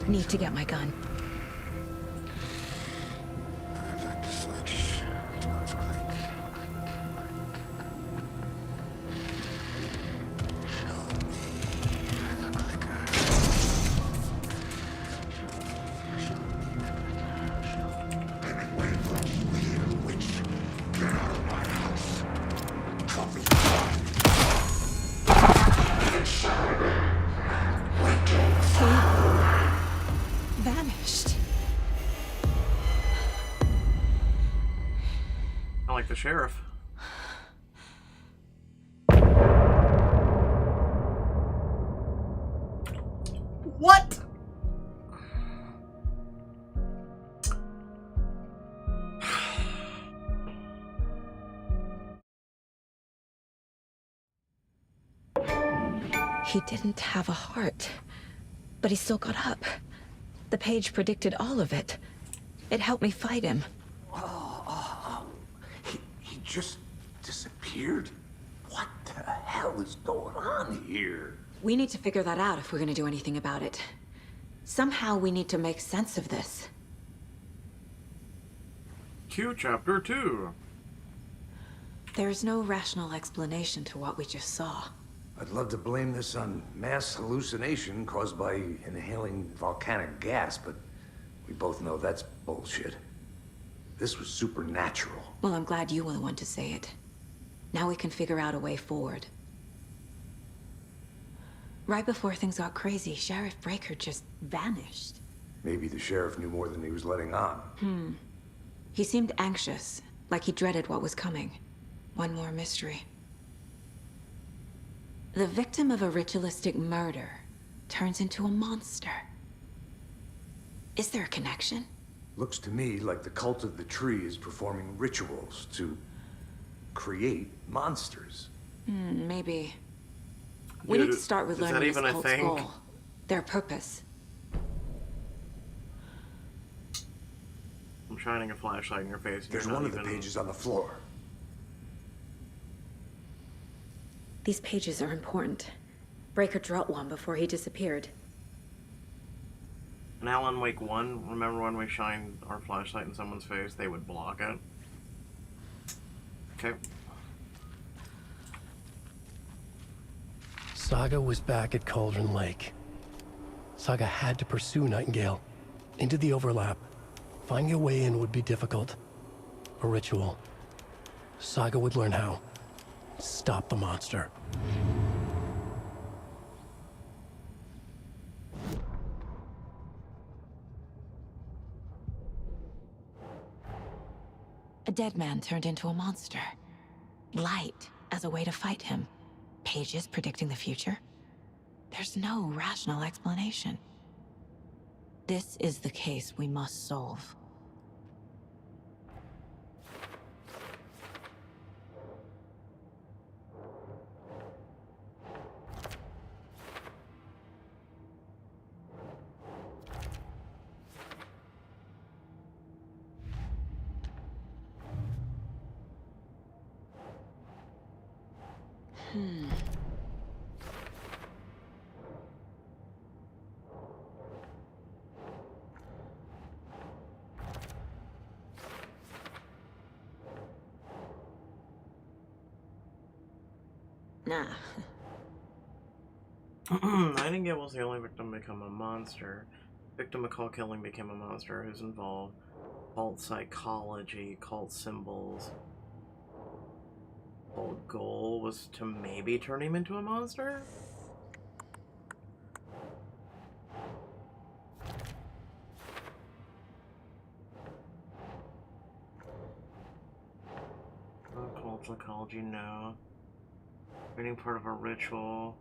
Need to get my gun. Vanished. I like the sheriff. What? He didn't have a heart, but he still got up. The page predicted all of it. It helped me fight him. He just disappeared? What the hell is going on here? We need to figure that out if we're gonna do anything about it. Somehow we need to make sense of this. Q Chapter 2. There's no rational explanation to what we just saw. I'd love to blame this on mass hallucination caused by inhaling volcanic gas, but we both know that's bullshit. This was supernatural. Well, I'm glad you were the one to say it. Now we can figure out a way forward. Right before things got crazy, Sheriff Breaker just vanished. Maybe the sheriff knew more than he was letting on. He seemed anxious, like he dreaded what was coming. One more mystery. The victim of a ritualistic murder turns into a monster. Is there a connection? Looks to me like the cult of the tree is performing rituals to create monsters. Maybe. We Dude, need to start with is that learning even this a cult's thing? goal. Their purpose. I'm shining a flashlight in your face. There's You're not one of the even- pages on the floor. These pages are important. Breaker dropped one before he disappeared. In Alan Wake 1, remember when we shined our flashlight in someone's face? They would block it. Okay. Saga was back at Cauldron Lake. Saga had to pursue Nightingale into the overlap. Finding a way in would be difficult. A ritual. Saga would learn how. Stop the monster. A dead man turned into a monster. Light as a way to fight him. Pages predicting the future. There's no rational explanation. This is the case we must solve. Nah. Nightingale was the only victim to become a monster. Victim of cult killing became a monster who's involved. Cult psychology, cult symbols. Whole goal was to maybe turn him into a monster? Cult psychology, no. Being part of a ritual.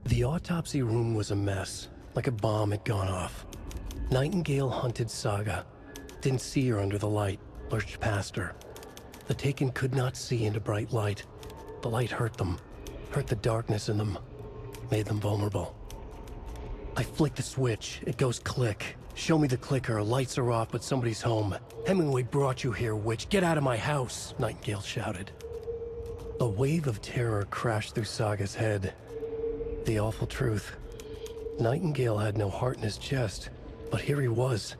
The autopsy room was a mess, like a bomb had gone off. Nightingale hunted Saga. Didn't see her under the light, lurched past her. The Taken could not see into bright light. The light hurt them, hurt the darkness in them, made them vulnerable. I flick the switch, it goes click. Show me the clicker, lights are off, but somebody's home. Hemingway brought you here, witch. Get out of my house, Nightingale shouted. A wave of terror crashed through Saga's head. The awful truth. Nightingale had no heart in his chest, but here he was,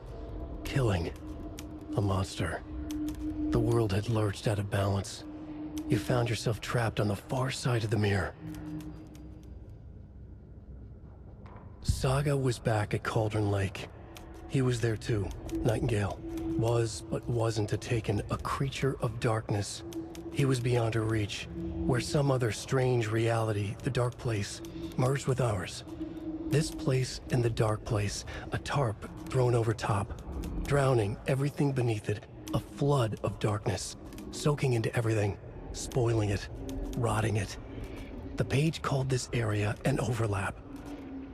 killing a monster. The world had lurched out of balance. You found yourself trapped on the far side of the mirror. Saga was back at Cauldron Lake. He was there too, Nightingale. Was, but wasn't a Taken, a creature of darkness. He was beyond her reach, where some other strange reality, the dark place, merged with ours. This place and the dark place, a tarp thrown over top, drowning everything beneath it, a flood of darkness, soaking into everything, spoiling it, rotting it. The page called this area an overlap.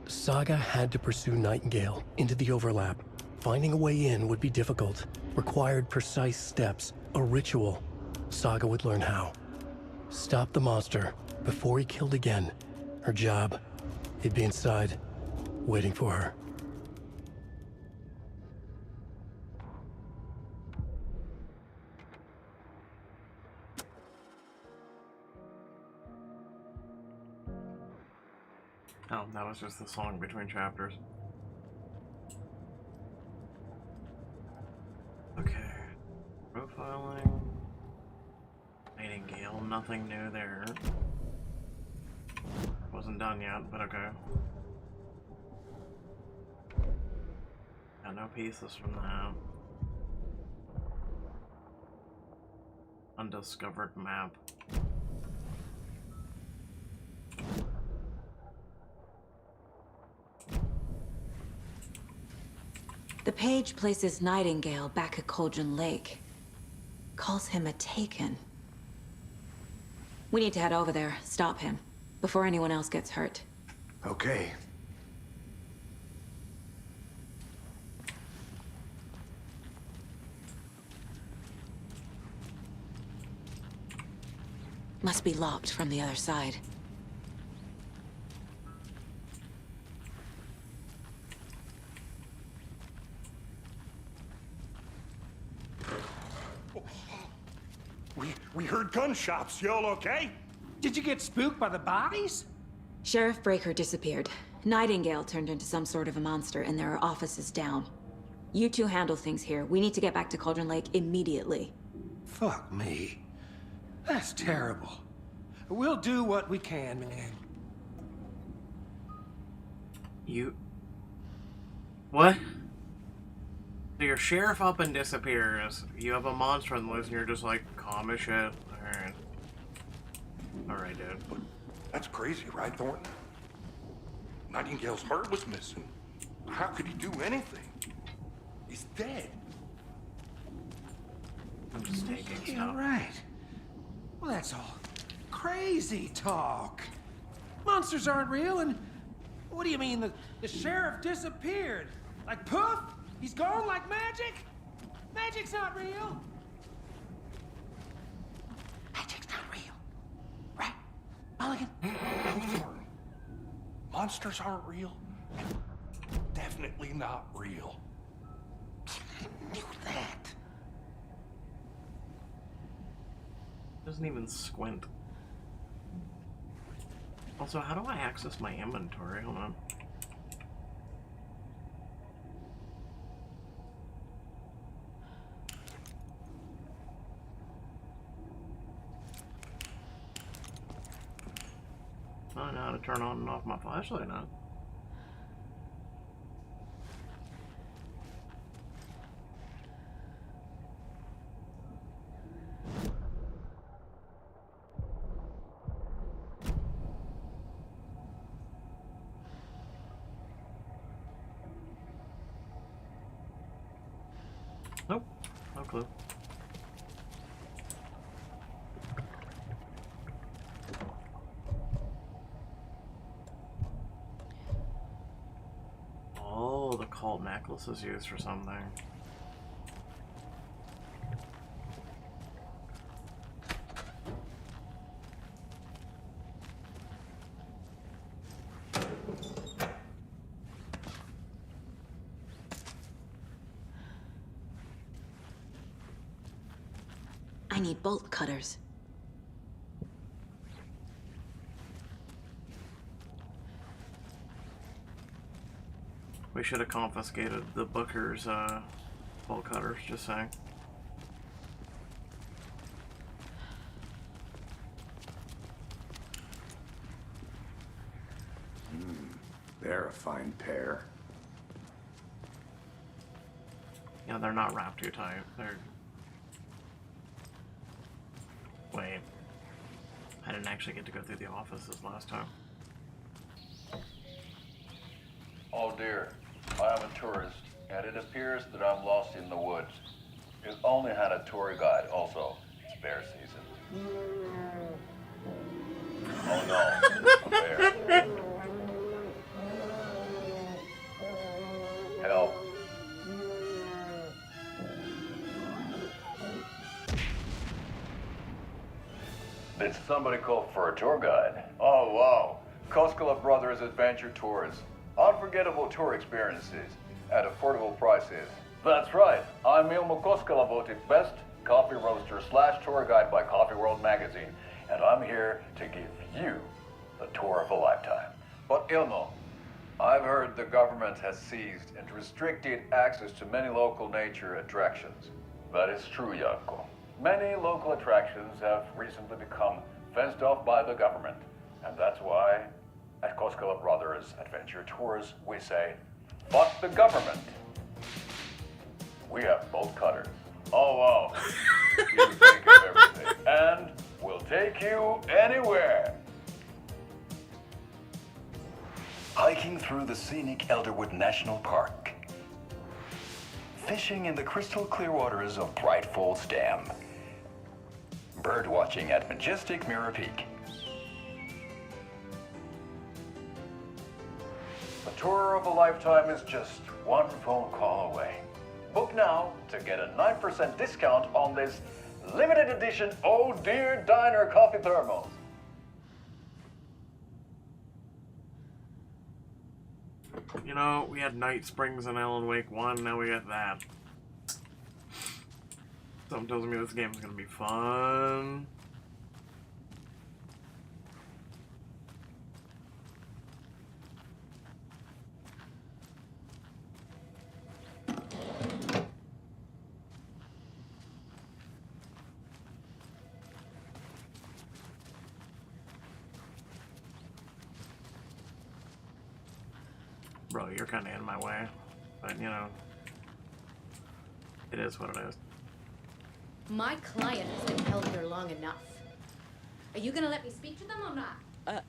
Saga had to pursue Nightingale into the overlap. Finding a way in would be difficult, required precise steps, a ritual. Saga would learn how. Stop the monster before he killed again. Her job. He'd be inside, waiting for her. Oh, that was just the song between chapters. Okay. Profiling. Nightingale, nothing new there. Wasn't done yet, but okay. Got no pieces from that. Undiscovered map. The page places Nightingale back at Cauldron Lake. Calls him a Taken. We need to head over there, stop him, before anyone else gets hurt. Okay. Must be locked from the other side. We heard gunshots. Y'all okay? Did you get spooked by the bodies? Sheriff Breaker disappeared. Nightingale turned into some sort of a monster, and there are offices down. You two handle things here. We need to get back to Cauldron Lake immediately. Fuck me. That's terrible. We'll do what we can, man. You... What? So your sheriff up and disappears. You have a monster on the loose and you're just like, calm as shit. Alright. Alright, dude. That's crazy, right, Thornton? Nightingale's heart was missing. How could he do anything? He's dead. I'm just taking stuff. Yeah, right. Well, that's all crazy talk. Monsters aren't real, and what do you mean the sheriff disappeared? Like poof? He's gone like magic? Magic's not real. Magic's not real. monsters aren't real. Definitely not real. Knew that. Doesn't even squint. Also, how do I access my inventory? Hold on. I know how to turn on and off my flashlight now. Nope, no clue. Oh, the cult necklace is used for something. I need bolt cutters. We should have confiscated the Booker's bolt cutters, just saying. They're a fine pair. Yeah, they're not wrapped too tight. They're... Wait. I didn't actually get to go through the offices last time. Oh dear, I am a tourist, and it appears that I'm lost in the woods. You only had a tour guide, also. It's bear season. Oh no, a bear. Help. Did somebody call for a tour guide? Oh wow, Koskela Brothers Adventure Tours. Unforgettable tour experiences at affordable prices. That's right, I'm Ilmo Koskela, voted best coffee roaster / tour guide by Coffee World magazine, and I'm here to give you the tour of a lifetime. But Ilmo, I've heard the government has seized and restricted access to many local nature attractions. That is true, Janko. Many local attractions have recently become fenced off by the government, and that's why at Koskela Brothers Adventure Tours, we say, fuck the government. We have bolt cutters. Oh, wow. You think of everything. And we'll take you anywhere. Hiking through the scenic Elderwood National Park. Fishing in the crystal clear waters of Bright Falls Dam. Bird watching at majestic Mirror Peak. A tour of a lifetime is just one phone call away. Book now to get a 9% discount on this limited edition Oh Dear Diner coffee thermos. You know, we had Night Springs and Alan Wake 1, now we got that. Something tells me this game's gonna be fun. Bro, you're kind of in my way, but you know, it is what it is. My client has been held here long enough. Are you gonna let me speak to them or not?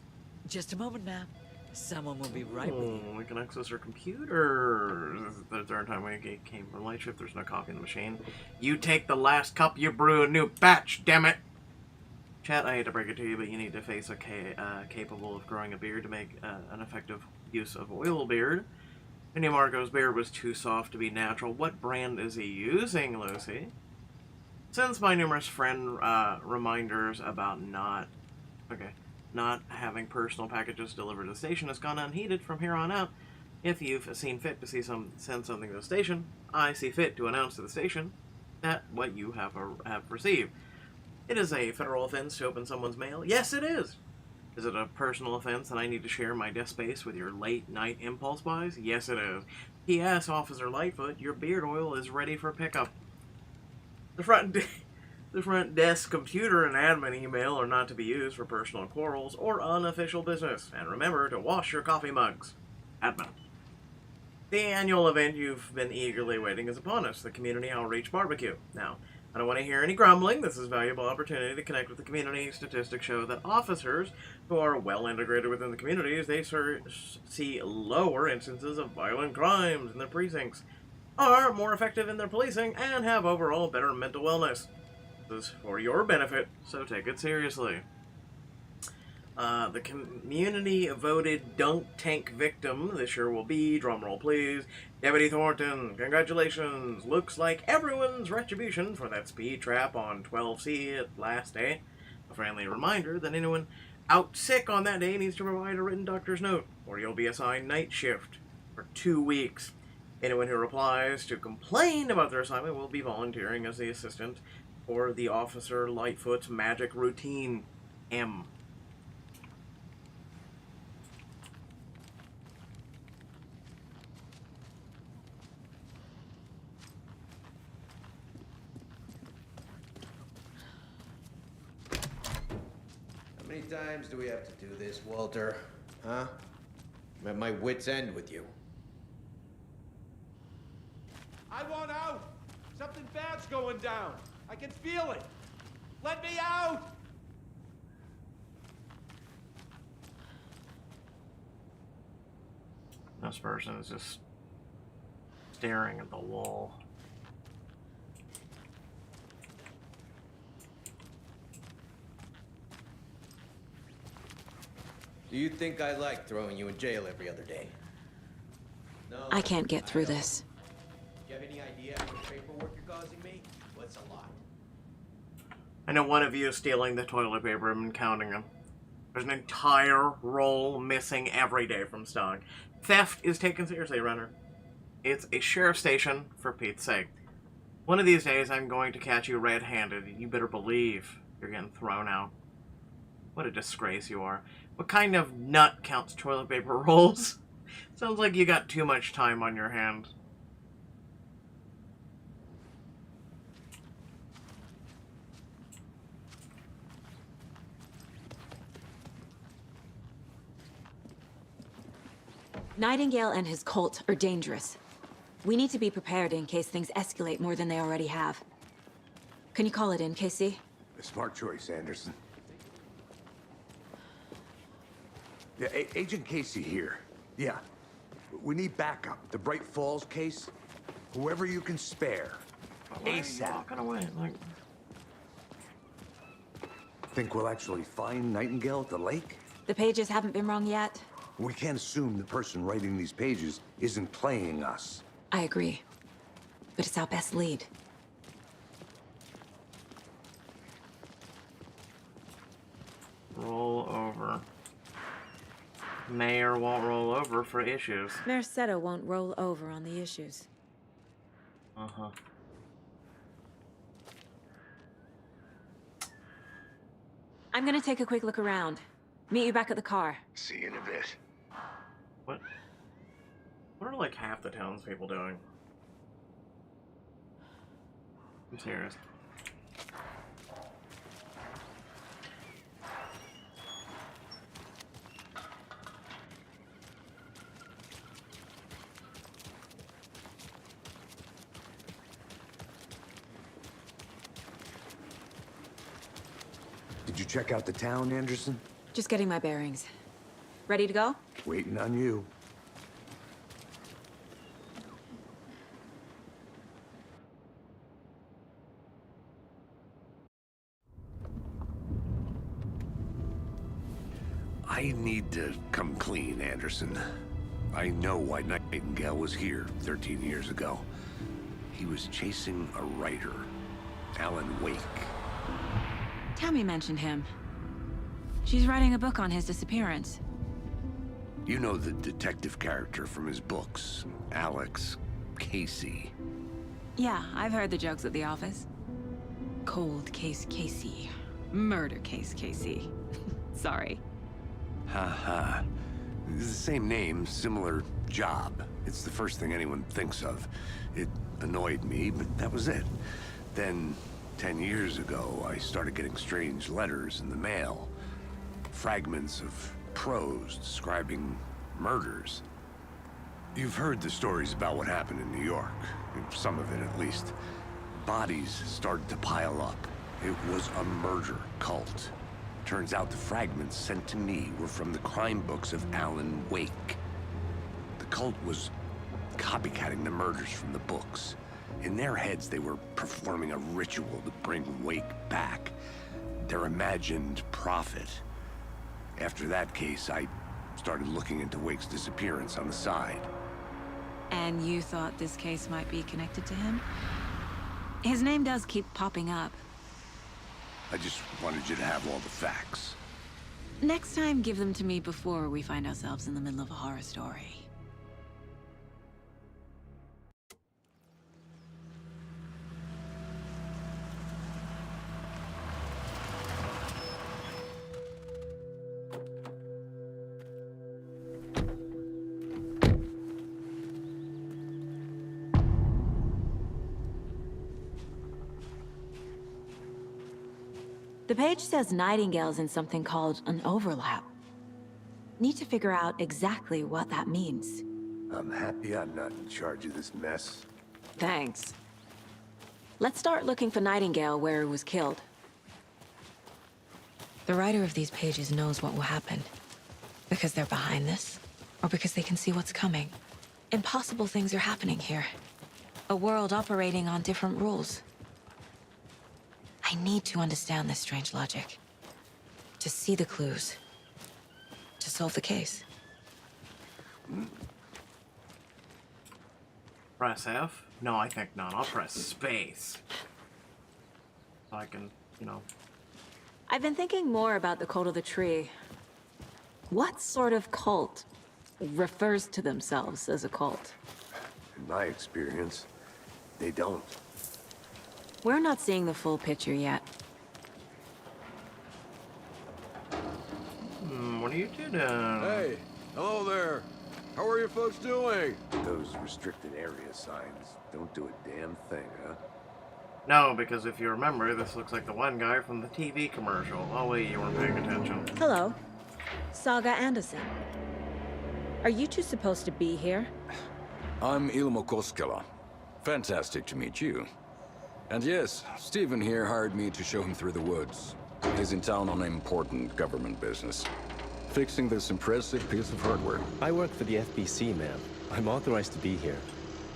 Just a moment, ma'am. Someone will be right with you. We can access her computer. This is the third time we came from light shift. There's no coffee in the machine. You take the last cup, you brew a new batch, damn it! Chat, I hate to break it to you, but you need to face a capable of growing a beard to make an effective use of oil beard. Any Marco's beard was too soft to be natural. What brand is he using, Lucy? Since my numerous friend reminders about not... Okay. Not having personal packages delivered to the station has gone unheeded from here on out. If you've seen fit to send something to the station, I see fit to announce to the station that what you have received. It is a federal offense to open someone's mail. Yes, it is. Is it a personal offense that I need to share my desk space with your late-night impulse buys? Yes, it is. P.S. Officer Lightfoot, your beard oil is ready for pickup. The front desk computer and admin email are not to be used for personal quarrels or unofficial business. And remember to wash your coffee mugs. Admin. The annual event you've been eagerly waiting is upon us, the Community Outreach Barbecue. Now, I don't want to hear any grumbling. This is a valuable opportunity to connect with the community. Statistics show that officers who are well integrated within the communities, they see lower instances of violent crimes in their precincts, are more effective in their policing, and have overall better mental wellness. This is for your benefit, so take it seriously. The community voted dunk tank victim this year will be, drumroll please, Deputy Thornton. Congratulations. Looks like everyone's retribution for that speed trap on 12C last day. A friendly reminder that anyone out sick on that day needs to provide a written doctor's note, or you'll be assigned night shift for 2 weeks. Anyone who replies to complain about their assignment will be volunteering as the assistant for the Officer Lightfoot's magic routine, M. How many times do we have to do this, Walter? Huh? I'm at my wit's end with you. I want out! Something bad's going down. I can feel it. Let me out! This person is just staring at the wall. Do you think I like throwing you in jail every other day? No. I can't get through this. Do you have any idea how much paperwork you're causing me? Well, it's a lot. I know one of you is stealing the toilet paper. I've been counting them. There's an entire roll missing every day from stock. Theft is taken seriously, Runner. It's a sheriff's station, for Pete's sake. One of these days, I'm going to catch you red-handed. You better believe you're getting thrown out. What a disgrace you are. What kind of nut counts toilet paper rolls? Sounds like you got too much time on your hand. Nightingale and his cult are dangerous. We need to be prepared in case things escalate more than they already have. Can you call it in, KC? A smart choice, Anderson. Yeah, Agent Casey here. Yeah. We need backup. The Bright Falls case. Whoever you can spare. ASAP. Walking away, like... Think we'll actually find Nightingale at the lake? The pages haven't been wrong yet. We can't assume the person writing these pages isn't playing us. I agree. But it's our best lead. Roll over. Mayor won't roll over for issues. Mayor Seto won't roll over on the issues. Uh-huh. I'm gonna take a quick look around. Meet you back at the car. See you in a bit. What are like half the townspeople doing? I'm serious. Did you check out the town, Anderson? Just getting my bearings. Ready to go? Waiting on you. I need to come clean, Anderson. I know why Nightingale was here 13 years ago. He was chasing a writer, Alan Wake. Tammy mentioned him. She's writing a book on his disappearance. You know the detective character from his books, Alex Casey. Yeah, I've heard the jokes at the office. Cold case Casey. Murder case Casey. Sorry. Ha. It's the same name, similar job. It's the first thing anyone thinks of. It annoyed me, but that was it. Then, 10 years ago, I started getting strange letters in the mail. Fragments of prose describing murders. You've heard the stories about what happened in New York. Some of it, at least. Bodies started to pile up. It was a murder cult. Turns out the fragments sent to me were from the crime books of Alan Wake. The cult was copycatting the murders from the books. In their heads, they were performing a ritual to bring Wake back. Their imagined prophet. After that case, I started looking into Wake's disappearance on the side. And you thought this case might be connected to him? His name does keep popping up. I just wanted you to have all the facts. Next time, give them to me before we find ourselves in the middle of a horror story. The page says Nightingale's in something called an overlap. Need to figure out exactly what that means. I'm happy I'm not in charge of this mess. Thanks. Let's start looking for Nightingale where he was killed. The writer of these pages knows what will happen. Because they're behind this, or because they can see what's coming. Impossible things are happening here. A world operating on different rules. I need to understand this strange logic. To see the clues. To solve the case. Press F? No, I think not. I'll press space. So I can, I've been thinking more about the cult of the tree. What sort of cult refers to themselves as a cult? In my experience, they don't. We're not seeing the full picture yet. What are you doing? Hey, hello there. How are you folks doing? Those restricted area signs don't do a damn thing, huh? No, because if you remember, this looks like the one guy from the TV commercial. Oh wait, you weren't paying attention. Hello. Saga Anderson. Are you two supposed to be here? I'm Ilmo Koskela. Fantastic to meet you. And yes, Stephen here hired me to show him through the woods. He's in town on important government business. Fixing this impressive piece of hardware. I work for the FBC, ma'am. I'm authorized to be here.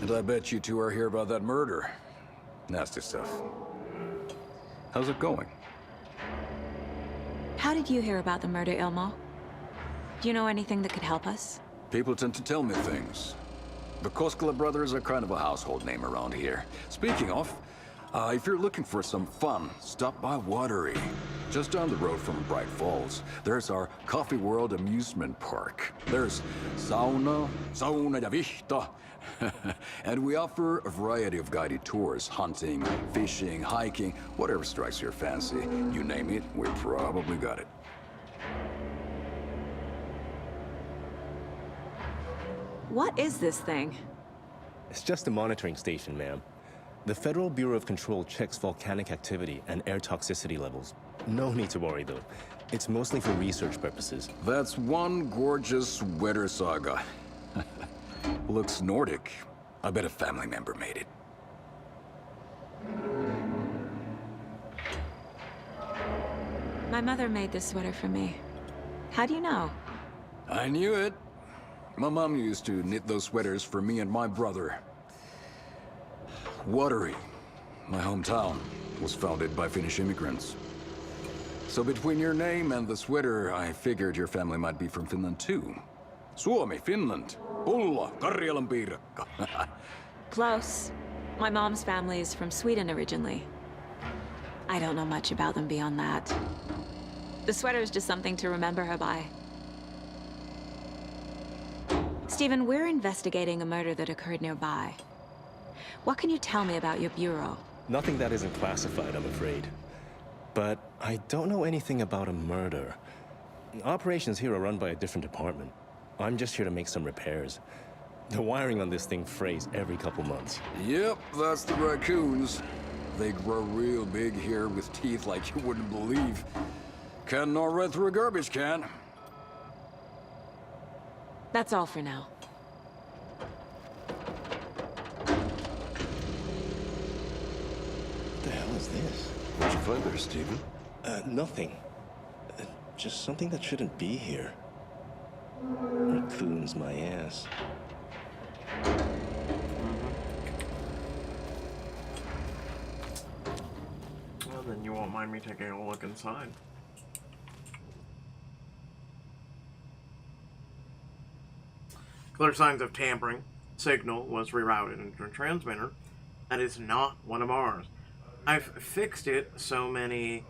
And I bet you two are here about that murder. Nasty stuff. How's it going? How did you hear about the murder, Ilmo? Do you know anything that could help us? People tend to tell me things. The Koskela brothers are kind of a household name around here. Speaking of, if you're looking for some fun, stop by Watery. Just down the road from Bright Falls, there's our Coffee World amusement park. There's sauna ja vihta. And we offer a variety of guided tours, hunting, fishing, hiking, whatever strikes your fancy. You name it, we probably got it. What is this thing? It's just a monitoring station, ma'am. The Federal Bureau of Control checks volcanic activity and air toxicity levels. No need to worry, though. It's mostly for research purposes. That's one gorgeous weather saga. Looks Nordic. I bet a family member made it. My mother made this sweater for me. How do you know? I knew it. My mom used to knit those sweaters for me and my brother. Watery, my hometown, was founded by Finnish immigrants. So between your name and the sweater, I figured your family might be from Finland too. Suomi, Finland. Pulla, Karjalan piirakka. Close. My mom's family is from Sweden originally. I don't know much about them beyond that. The sweater is just something to remember her by. Stephen, we're investigating a murder that occurred nearby. What can you tell me about your bureau? Nothing that isn't classified, I'm afraid. But I don't know anything about a murder. Operations here are run by a different department. I'm just here to make some repairs. The wiring on this thing frays every couple months. Yep, that's the raccoons. They grow real big here with teeth like you wouldn't believe. Can't gnaw right through a garbage can. That's all for now. What the hell is this? What'd you find there, Stephen? Nothing. Just something that shouldn't be here. Raccoons, my ass. Well, then you won't mind me taking a look inside. Clear signs of tampering. Signal was rerouted into a transmitter. That is not one of ours. I've fixed it so many...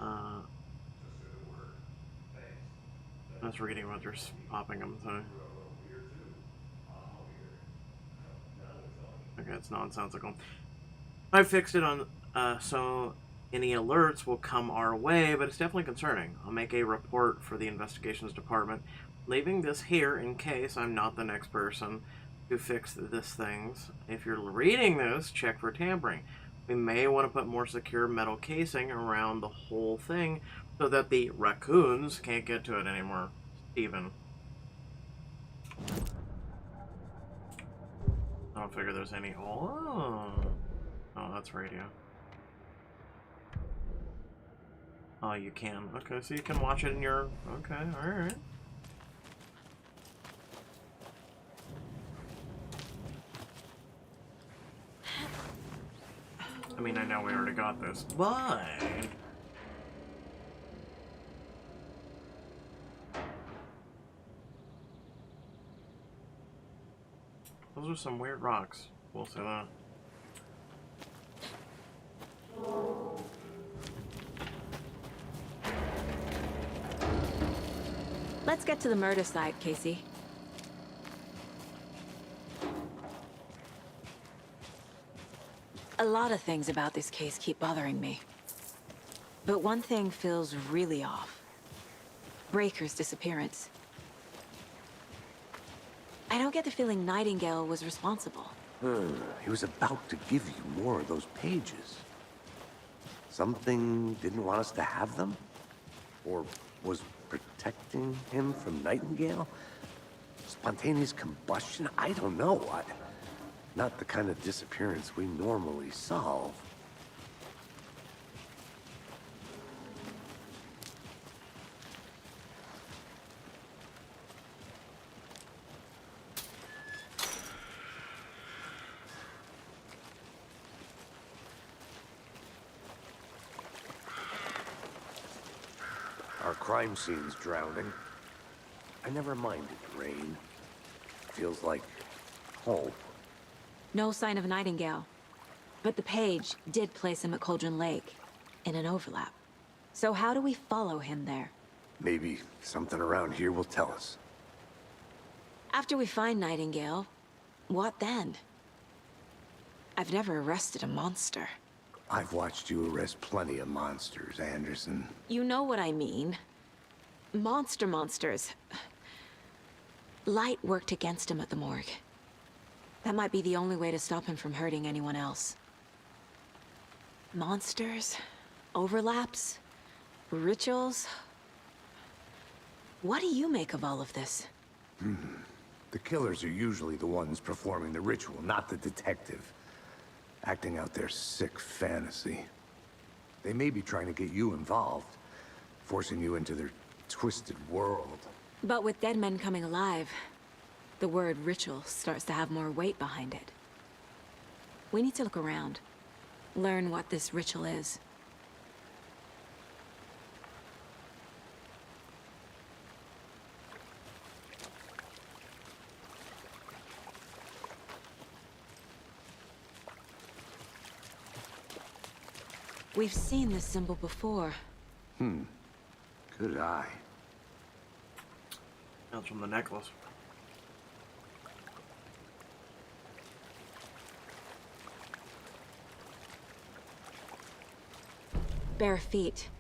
I was reading what they're popping them, so... Okay, it's nonsensical. I fixed it on, so any alerts will come our way, but it's definitely concerning. I'll make a report for the investigations department, leaving this here in case I'm not the next person to fix this things. If you're reading this, check for tampering. We may want to put more secure metal casing around the whole thing so that the raccoons can't get to it anymore. Steven. I don't figure there's any... Oh, that's radio. Oh, you can. Okay, so you can watch it in your... Okay, alright. I mean, I know we already got this, but... Those are some weird rocks. We'll say that. Let's get to the murder site, Casey. A lot of things about this case keep bothering me. But one thing feels really off. Breaker's disappearance. I don't get the feeling Nightingale was responsible. He was about to give you more of those pages. Something didn't want us to have them? Or was protecting him from Nightingale? Spontaneous combustion? I don't know. Not the kind of disappearance we normally solve. Our crime scene's drowning. I never minded rain. Feels like home. No sign of Nightingale. But the page did place him at Cauldron Lake, in an overlap. So how do we follow him there? Maybe something around here will tell us. After we find Nightingale, what then? I've never arrested a monster. I've watched you arrest plenty of monsters, Anderson. You know what I mean. Monsters. Light worked against him at the morgue. That might be the only way to stop him from hurting anyone else. Monsters? Overlaps? Rituals? What do you make of all of this? The killers are usually the ones performing the ritual, not the detective. Acting out their sick fantasy. They may be trying to get you involved, forcing you into their twisted world. But with dead men coming alive, the word ritual starts to have more weight behind it. We need to look around, learn what this ritual is. We've seen this symbol before. Could Good eye. That's from the necklace. Bare feet.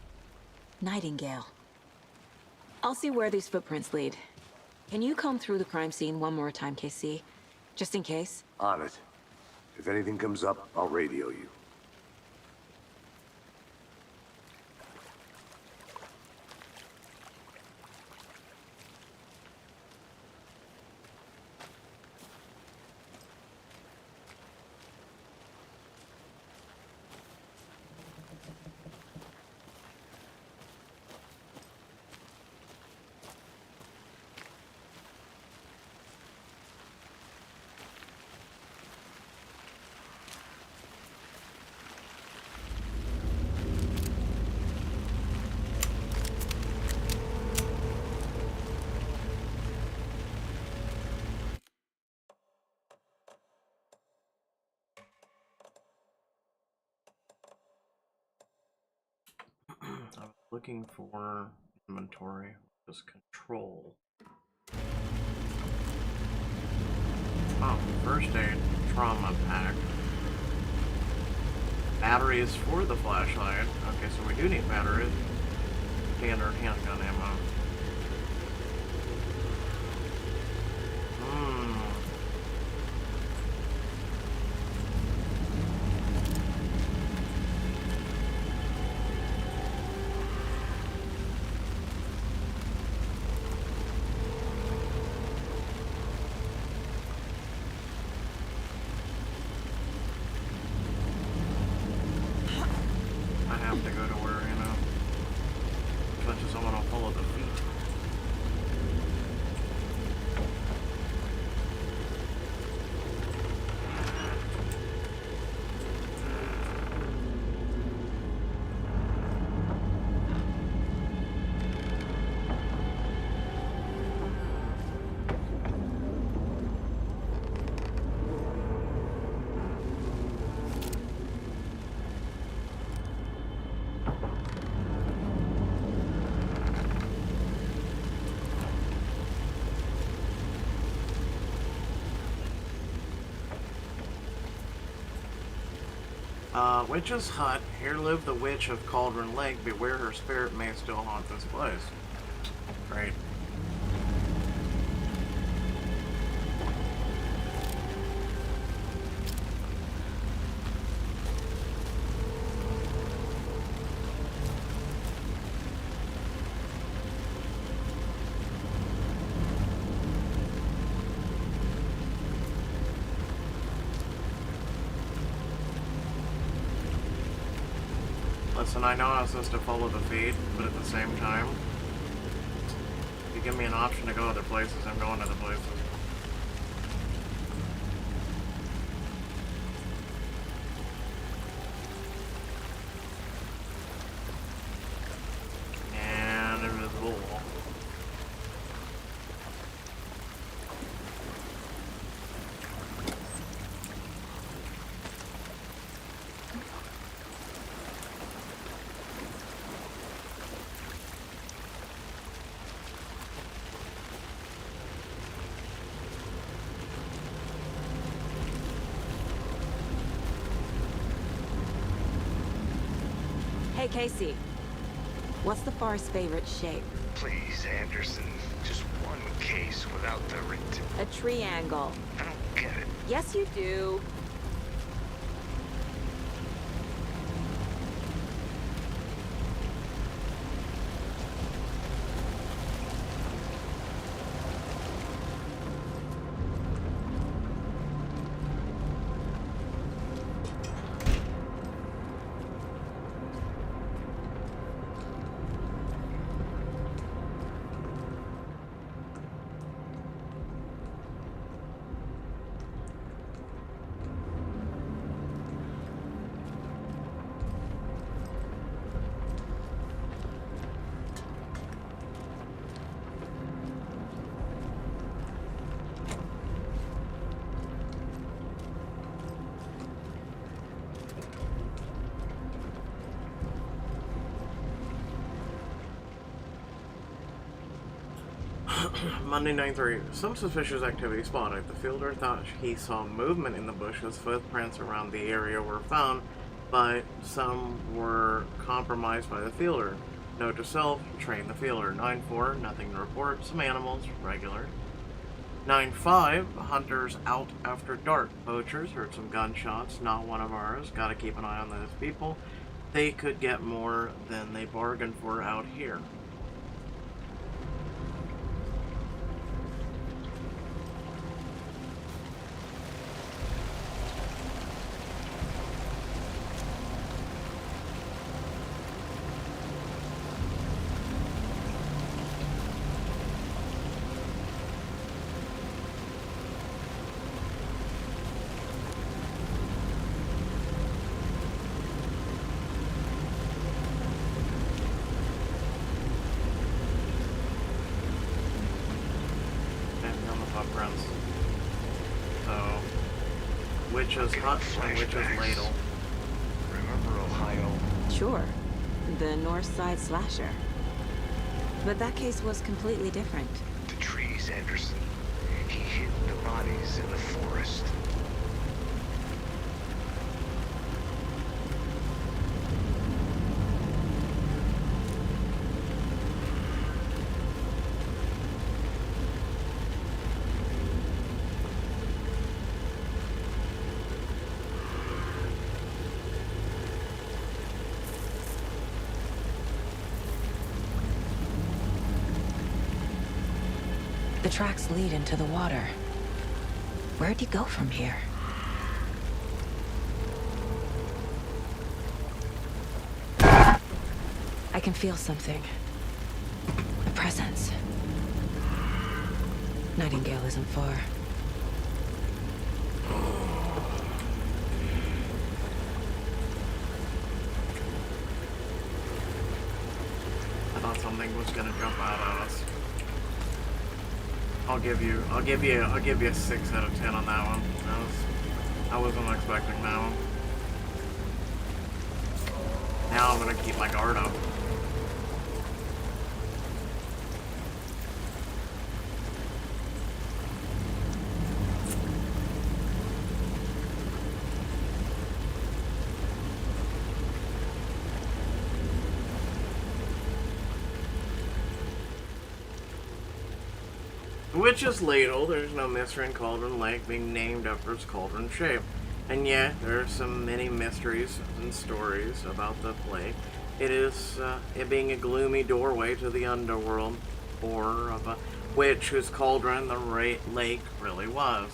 Nightingale. I'll see where these footprints lead. Can you comb through the crime scene one more time, KC? Just in case? On it. If anything comes up, I'll radio you. I was looking for inventory, just control. Oh, first aid trauma pack. Batteries for the flashlight. Okay, so we do need batteries. Standard handgun ammo. I have to go to where, you know, as much as I want to follow the feet. Witch's hut. Here lived the witch of Cauldron Lake. Beware, her spirit may still haunt this place. Great. Listen, I know I was supposed to follow the feed, but at the same time, if you give me an option to go other places, I'm going other places. And invisible wall. Hey, Casey. What's the Forest's favorite shape? Please, Anderson. Just one case without the A triangle. I don't get it. Yes, you do. Monday 9/3. Some suspicious activity spotted. The fielder thought he saw movement in the bushes. Footprints around the area were found, but some were compromised by the fielder. Note to self, train the fielder. 9/4, nothing to report. Some animals, regular. 9/5, hunters out after dark. Poachers heard some gunshots, not one of ours. Gotta keep an eye on those people. They could get more than they bargained for out here. So, Witch's Hut and Witch's Ladle. Remember Ohio? Sure. The North Side slasher. But that case was completely different. The trees, Anderson. He hid the bodies in the forest. The tracks lead into the water. Where'd you go from here? I can feel something. A presence. Nightingale isn't far. I thought something was gonna jump out at us. I'll give you a 6 out of 10 on that one. I wasn't expecting that one. Now I'm gonna keep my guard up. Witch's Ladle, there's no mystery in Cauldron Lake being named after its cauldron shape. And yet, there are so many mysteries and stories about the lake. It is, it being a gloomy doorway to the underworld, or of a witch whose cauldron the lake really was.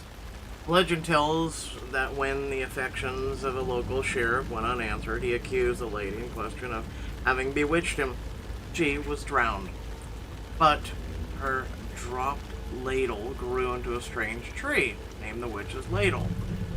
Legend tells that when the affections of a local sheriff went unanswered, he accused the lady in question of having bewitched him. She was drowned. But her dropped ladle grew into a strange tree, named the Witch's Ladle.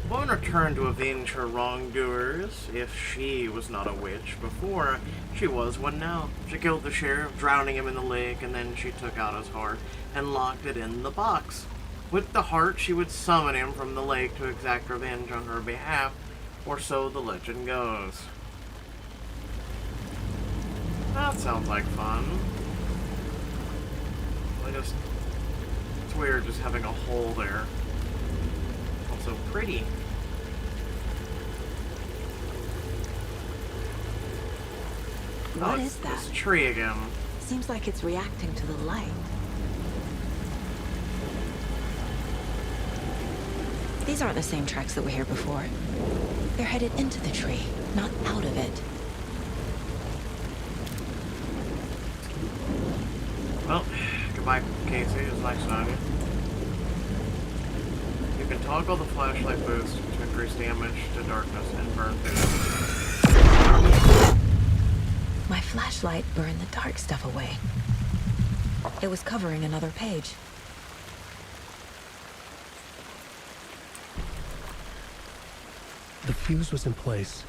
The woman returned to avenge her wrongdoers. If she was not a witch before, she was one now. She killed the sheriff, drowning him in the lake, and then she took out his heart and locked it in the box. With the heart, she would summon him from the lake to exact revenge on her behalf, or so the legend goes. That sounds like fun. It's weird just having a hole there. Also pretty. What is that? This tree again. Seems like it's reacting to the light. These aren't the same tracks that were here before. They're headed into the tree, not out of it. Well, goodbye, Casey. It was nice knowing you. You can toggle the flashlight boost to increase damage to darkness and burn through. My flashlight burned the dark stuff away. It was covering another page. The fuse was in place.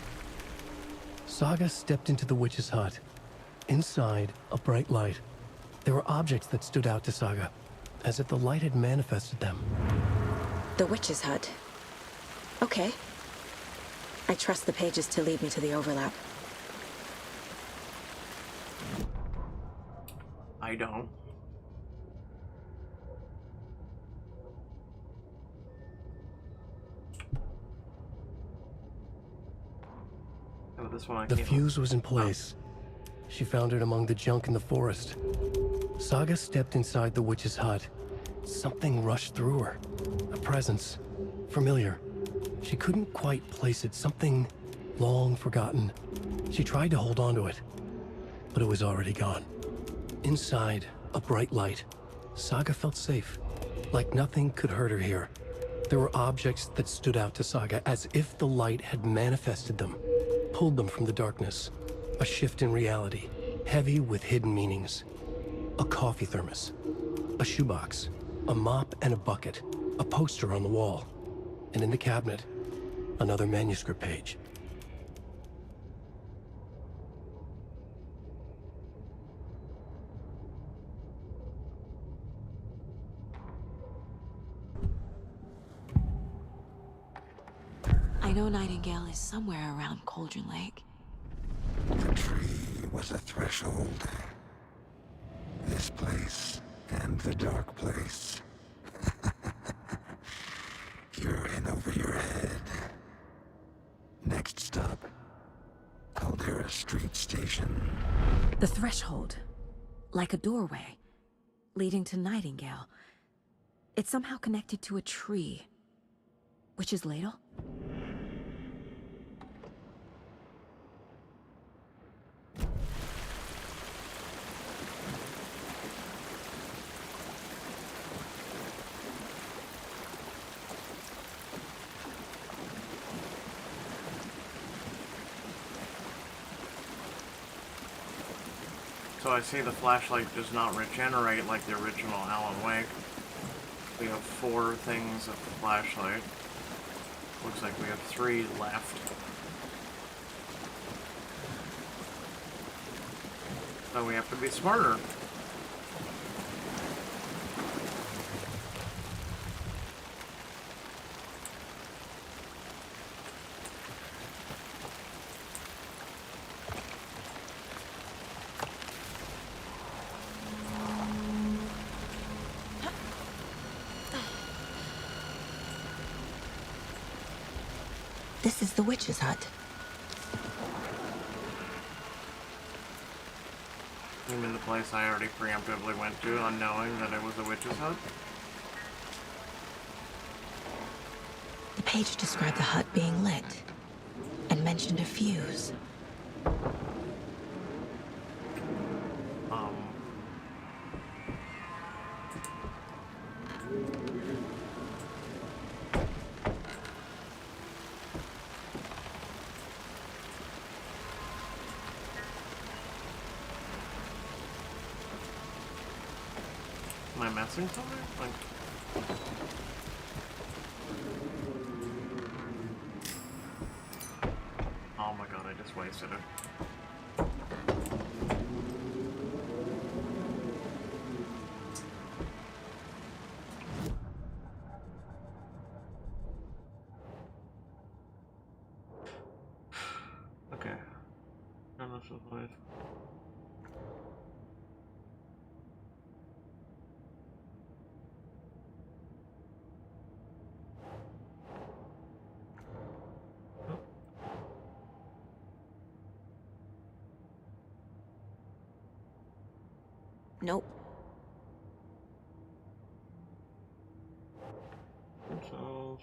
Saga stepped into the witch's hut. Inside, a bright light. There were objects that stood out to Saga, as if the light had manifested them. The witch's hut. Okay. I trust the pages to lead me to the overlap. I don't. this one I The can't. fuse was in place. She found it among the junk in the forest. Saga stepped inside the witch's hut. Something rushed through her. A presence. Familiar. She couldn't quite place it. Something long forgotten. She tried to hold on to it, but it was already gone. Inside, a bright light. Saga felt safe. Like nothing could hurt her here. There were objects that stood out to Saga as if the light had manifested them, pulled them from the darkness. A shift in reality, heavy with hidden meanings. A coffee thermos, a shoebox, a mop and a bucket, a poster on the wall, and in the cabinet, another manuscript page. I know Nightingale is somewhere around Cauldron Lake. The tree was a threshold. This place and the dark place. You're in over your head. Next stop, Caldera Street Station. The threshold. Like a doorway. Leading to Nightingale. It's somehow connected to a tree. Witch's ladle? So I see the flashlight does not regenerate like the original Alan Wake. We have 4 things of the flashlight. Looks like we have 3 left. So we have to be smarter. This is the witch's hut. You mean the place I already preemptively went to, unknowing that it was a witch's hut? The page described the hut being lit and mentioned a fuse. Am I messing something? Like... Oh my god, I just wasted it. Okay. And this is nice. Nope. Themselves.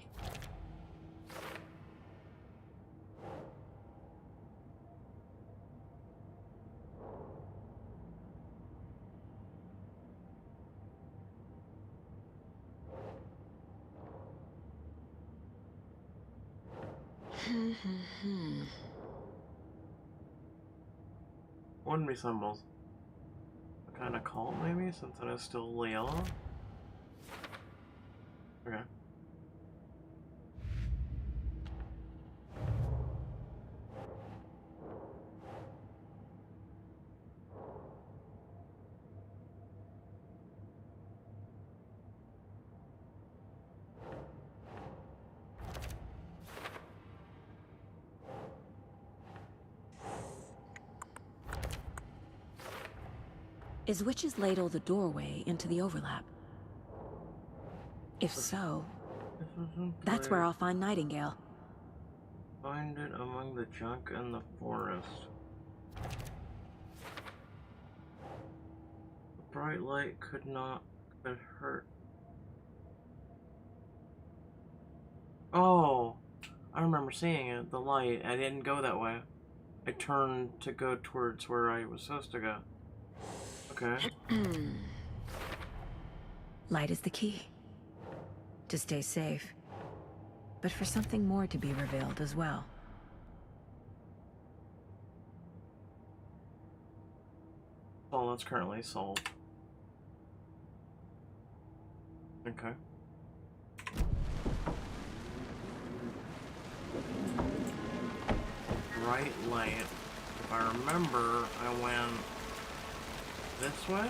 One resembles kind of calm, maybe, since it is still yellow. Okay. Is Witch's Ladle the doorway into the overlap? If so, that's where I'll find Nightingale. Find it among the junk in the forest. The bright light could hurt. Oh, I remember seeing it, the light. I didn't go that way. I turned to go towards where I was supposed to go. Okay. Light is the key. To stay safe. But for something more to be revealed as well. Oh, that's currently solved. Okay. Bright light. If I remember, I went this way?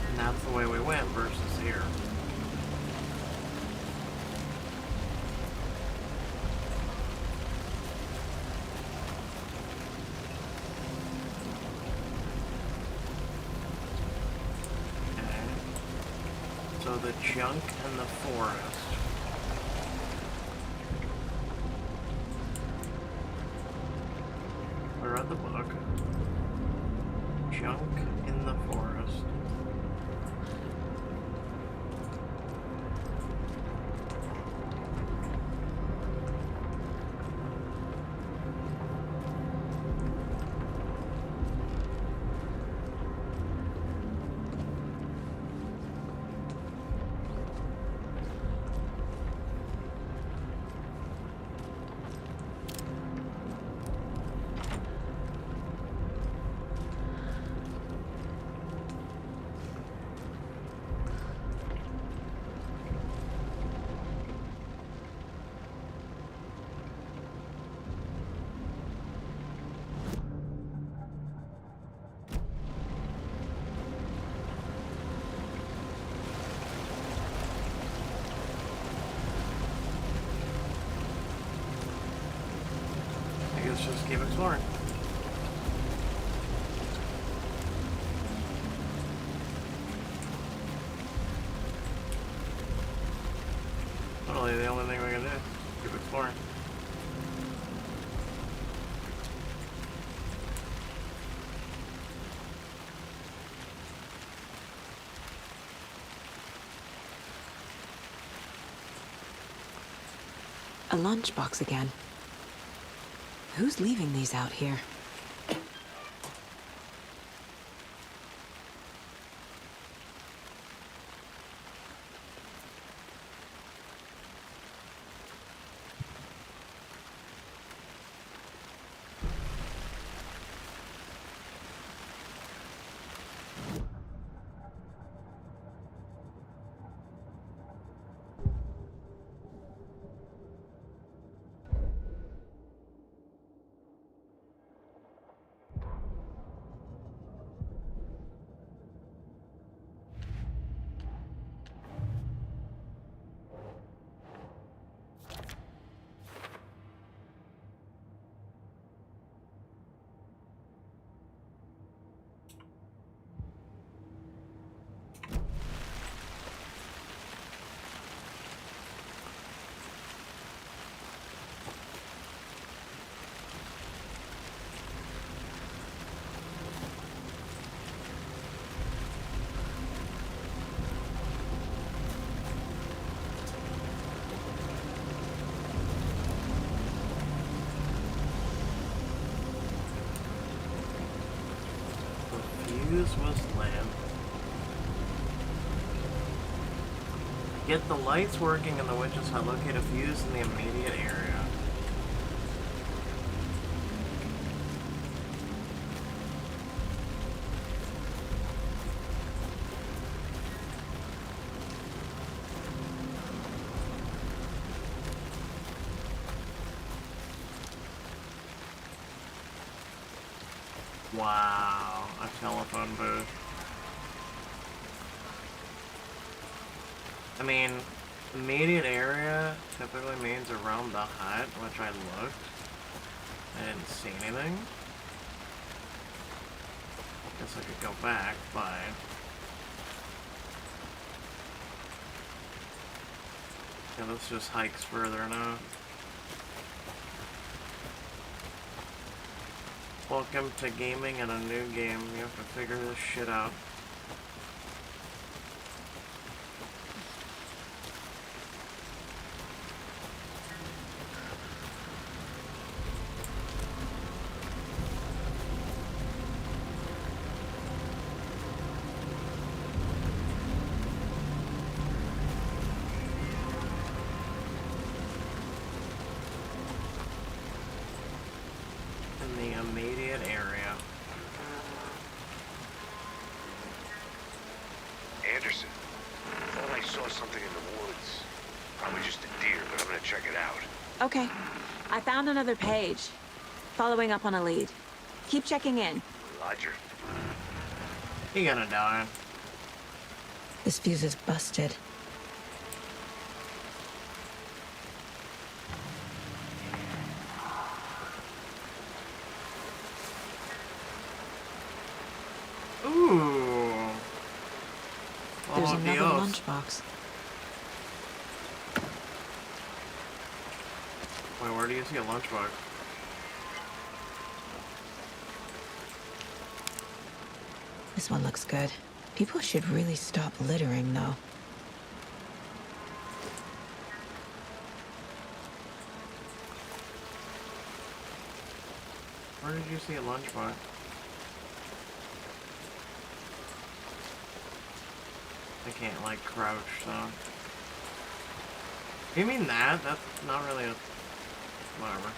And that's the way we went versus here. So the junk in the forest. I read the book. Junk in the forest. Let's just keep exploring. Literally the only thing we can do. Keep exploring. A lunchbox again. Who's leaving these out here? Fuse was lamp. Get the lights working in the witch's hut. Locate a fuse in the immediate area. Wow, a telephone booth. I mean, Immediate area typically means around the hut, which I looked. I didn't see anything. Guess I could go back, but... yeah, this just hikes further now. Welcome to gaming in a new game. You have to figure this shit out. Immediate area. Anderson. Thought I saw something in the woods. Probably just a deer, but I'm gonna check it out. Okay. I found another page. Following up on a lead. Keep checking in. Roger. He gonna die. This fuse is busted. Ooh. There's Oh, another Dios. lunchbox. Wait, where do you see a lunchbox? This one looks good. People should really stop littering, though. Where did you see a lunchbox? I can't, like, crouch, so... You mean that? That's not really a... whatever.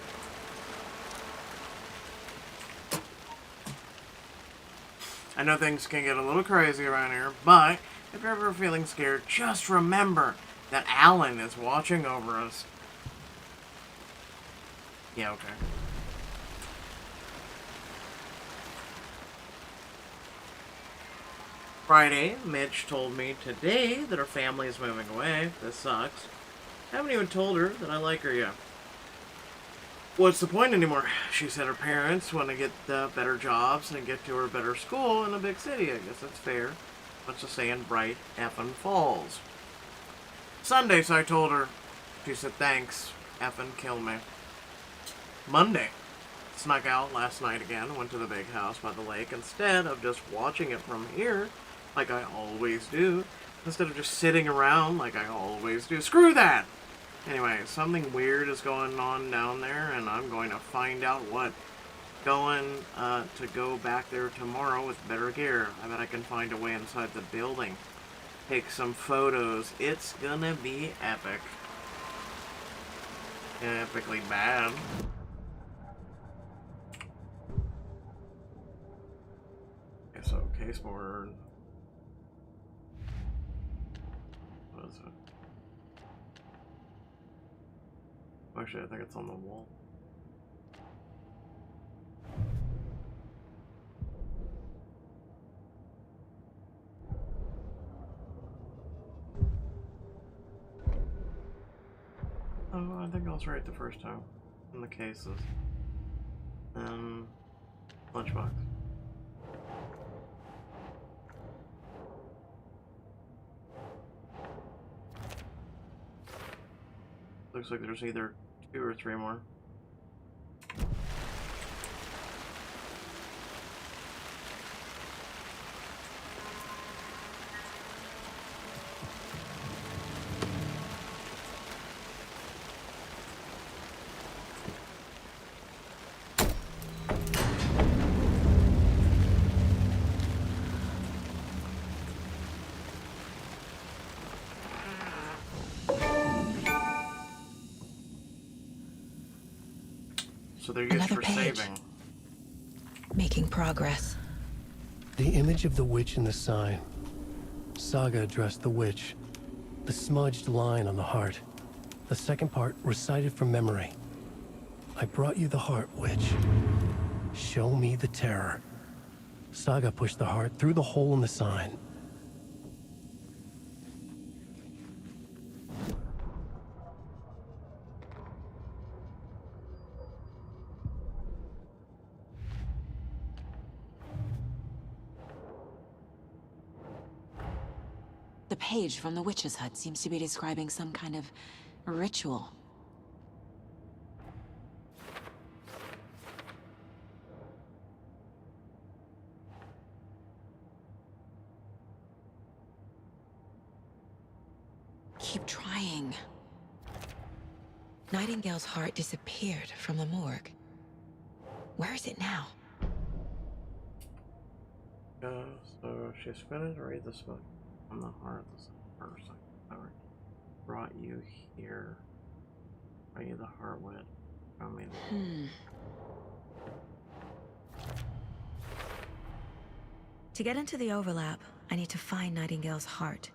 I know things can get a little crazy around here, but if you're ever feeling scared, just remember that Alan is watching over us. Yeah, okay. Friday, Mitch told me today that her family is moving away. This sucks. Haven't even told her that I like her yet. What's the point anymore? She said her parents want to get better jobs and get to her better school in a big city. I guess that's fair. Let's just say in Bright effing Falls. Sunday, so I told her. She said thanks. Effing kill me. Monday. Snuck out last night again. Went to the big house by the lake instead of just watching it from here. Like I always do. Instead of just sitting around like I always do. Screw that! Anyway, something weird is going on down there, and I'm going to find out what. Going to go back there tomorrow with better gear. I bet I can find a way inside the building. Take some photos. It's gonna be epic. Epically bad. Okay, so caseboard. What is it? Actually, I think it's on the wall. Oh, I think I was right the first time. In the cases. Lunchbox. Looks like there's either 2 or 3 more. So they're used Another for page. saving. Making progress. The image of the witch in the sign. Saga addressed the witch. The smudged line on the heart. The second part recited from memory. I brought you the heart, witch. Show me the terror. Saga pushed the heart through the hole in the sign. The page from the witch's hut seems to be describing some kind of ritual. Keep trying. Nightingale's heart disappeared from the morgue. Where is it now? So she's finished. Read this book from the heart. This person brought you here. Are you the heart wit? I mean. To get into the overlap, I need to find Nightingale's heart.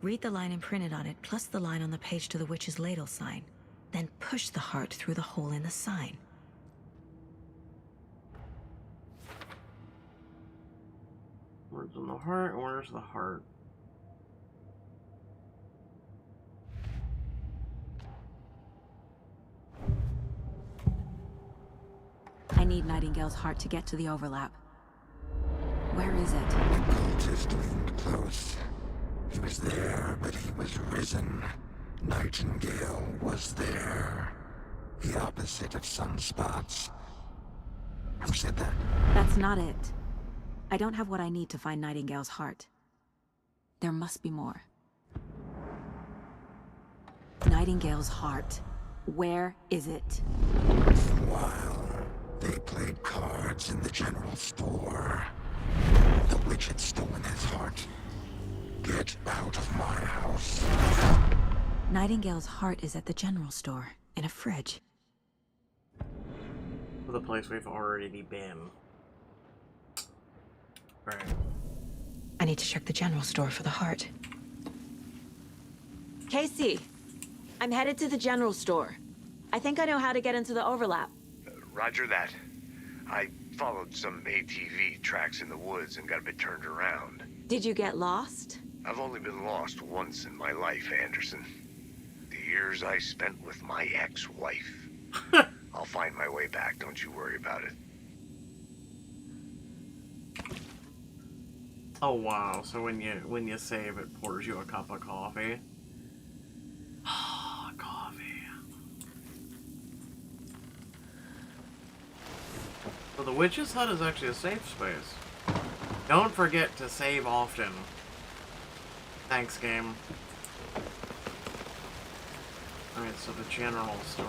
Read the line imprinted on it, plus the line on the page to the witch's ladle sign. Then push the heart through the hole in the sign. Words on the heart. Where's the heart? I need Nightingale's heart to get to the overlap. Where is it? Cultist leaned close. He was there, but he was risen. Nightingale was there. The opposite of sunspots. Who said that? That's not it. I don't have what I need to find Nightingale's heart. There must be more. Nightingale's heart. Where is it? While they played cards in the general store, the witch had stolen his heart. Get out of my house. Nightingale's heart is at the general store, in a fridge. The place we've already been. Right. I need to check the general store for the heart. Casey, I'm headed to the general store. I think I know how to get into the overlap. Roger that. I followed some ATV tracks in the woods and got a bit turned around. Did you get lost? I've only been lost once in my life, Anderson. The years I spent with my ex-wife. I'll find my way back, don't you worry about it. Oh wow, so when you save, it pours you a cup of coffee. Coffee. So the witch's hut is actually a safe space. Don't forget to save often. Thanks, game. Alright, so the general store.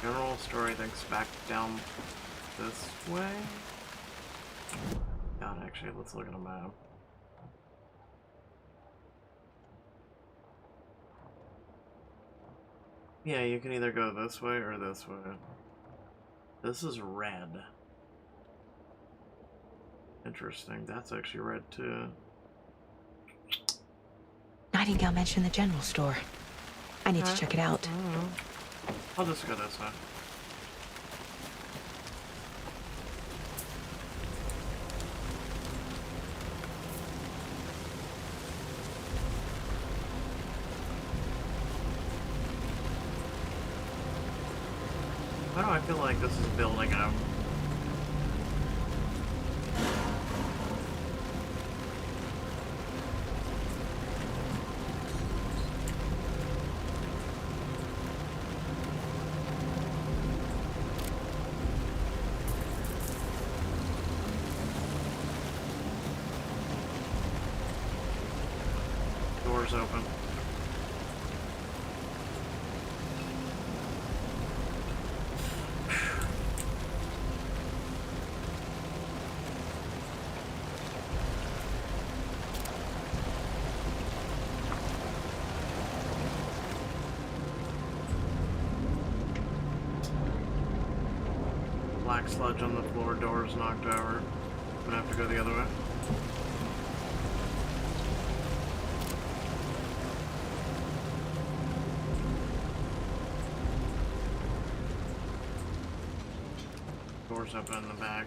General store, I think's back down this way. God, actually, let's look at a map. Yeah, you can either go this way or this way. This is red. Interesting, that's actually red too. Nightingale mentioned the general store. I need to check it out. I'll just go this way. Why do I feel like this is building up? Doors open. Black sludge on the floor, doors knocked over. I'm gonna have to go the other way. Doors open in the back.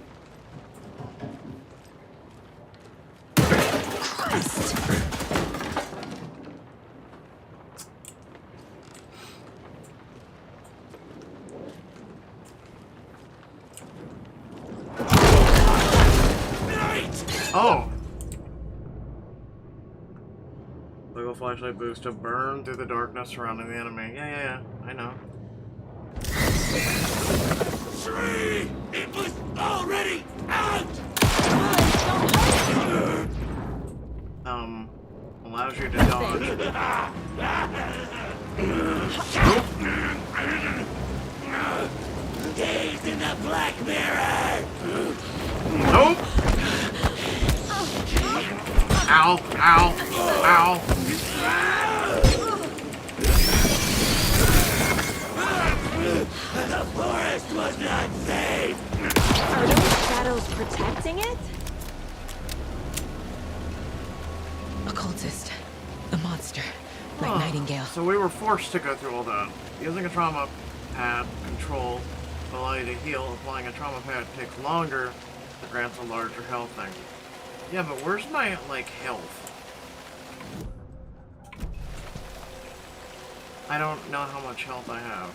Oh! Enable flashlight boost to burn through the darkness surrounding the enemy. Yeah, I know. Three! It was already out! Allows you to dodge. Gaze in the black mirror! Nope! Ow, ow, ow. The forest was not safe! Are those shadows protecting it? Occultist. A monster. Like Nightingale. So we were forced to go through all that. Using a trauma pad control to allow you to heal. Applying a trauma pad takes longer. It grants a larger health thing. Yeah, but where's my, like, health? I don't know how much health I have.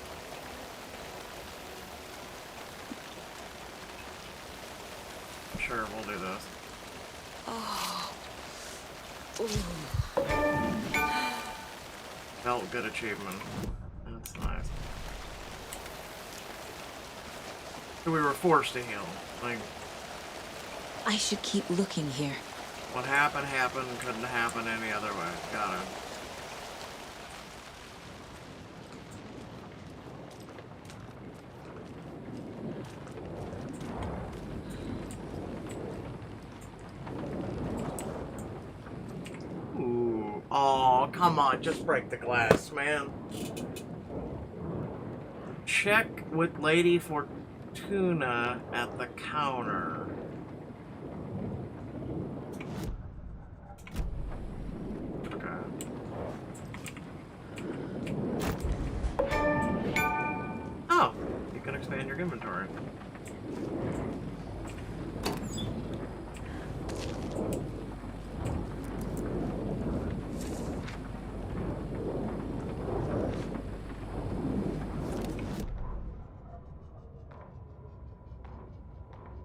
Sure, we'll do this. Oh. Felt good achievement. That's nice. So we were forced to heal. Like, I should keep looking here. what happened, couldn't happen any other way. Got it. Ooh. Oh, come on, just break the glass, man. Check with Lady Fortuna at the counter. Oh, you can expand your inventory.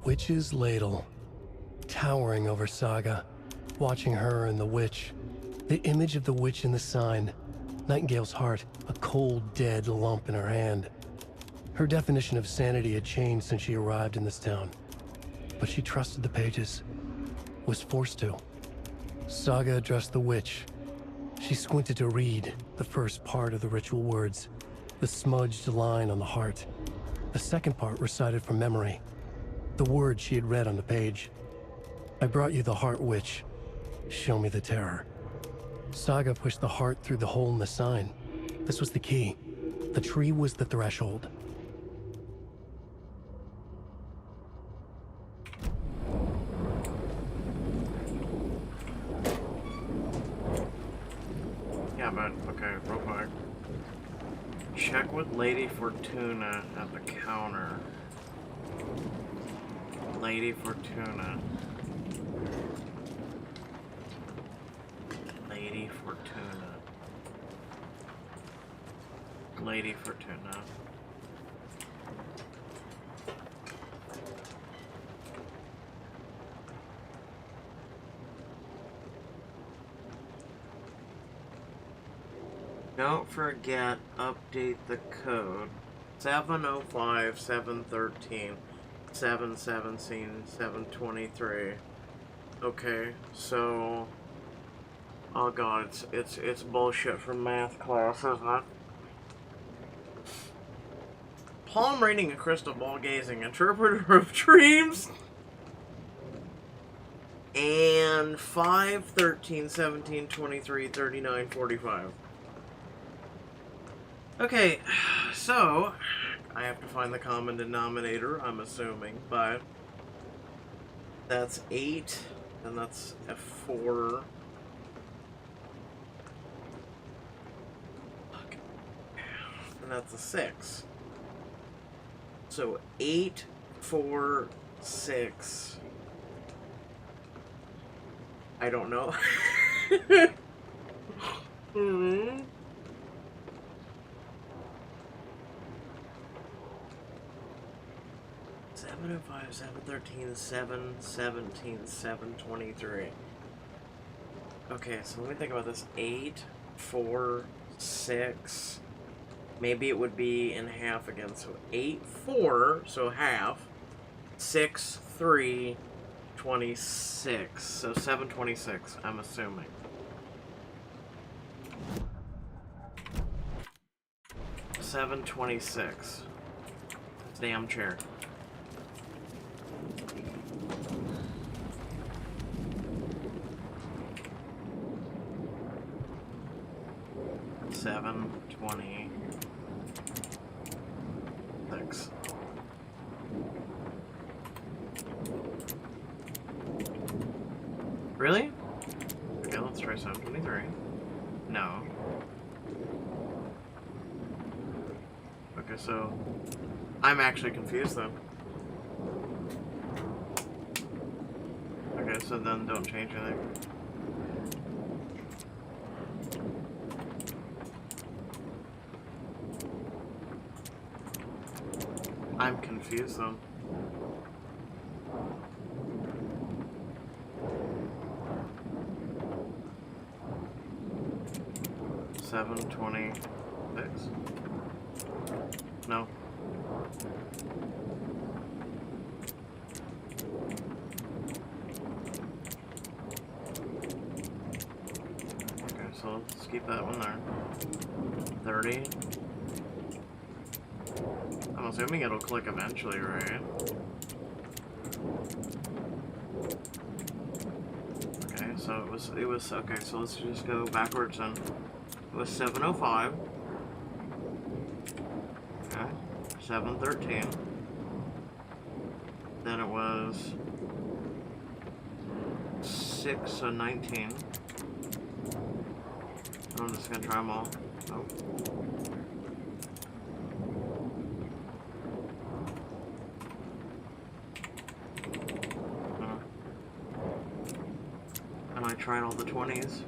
Witch's ladle, towering over Saga, watching her and the witch. The image of the witch in the sign, Nightingale's heart, a cold, dead lump in her hand. Her definition of sanity had changed since she arrived in this town, but she trusted the pages, was forced to. Saga addressed the witch. She squinted to read the first part of the ritual words, the smudged line on the heart. The second part recited from memory, the words she had read on the page. I brought you the heart, witch. Show me the terror. Saga pushed the heart through the hole in the sign. This was the key. The tree was the threshold. Yeah, but, okay, real quick. Check with Lady Fortuna at the counter. Lady Fortuna. Lady Fortuna. Lady Fortuna. Don't forget, update the code. 705 713 717 723. Okay, so oh god, it's bullshit from math class, isn't it? Palm reading and crystal ball gazing, interpreter of dreams, and 5, 13, 17, 23, 39, 45. Okay, so I have to find the common denominator, I'm assuming, but that's 8, and that's a 4. And that's a 6. So 8, 4, 6. I don't know. 705, 713, 717, 723. Okay, so let me think about this. 8, 4, 6. Maybe it would be in half again. So 8, 4, so half. 6, 3, 26. So 726, I'm assuming. $7.26. Damn chair. $7.26. Really? Okay, let's try 723. No. Okay, so I'm actually confused then. Okay, so then don't change anything. I'm confused then. $7.26? No. Okay, so let's keep that one there. 30. I'm assuming it'll click eventually, right? Okay, so it was okay, so let's just go backwards then. It was 7:05. Okay. 7:13. Then it was 6:19. I'm just gonna try them all. Oh. And I tried all the 20s.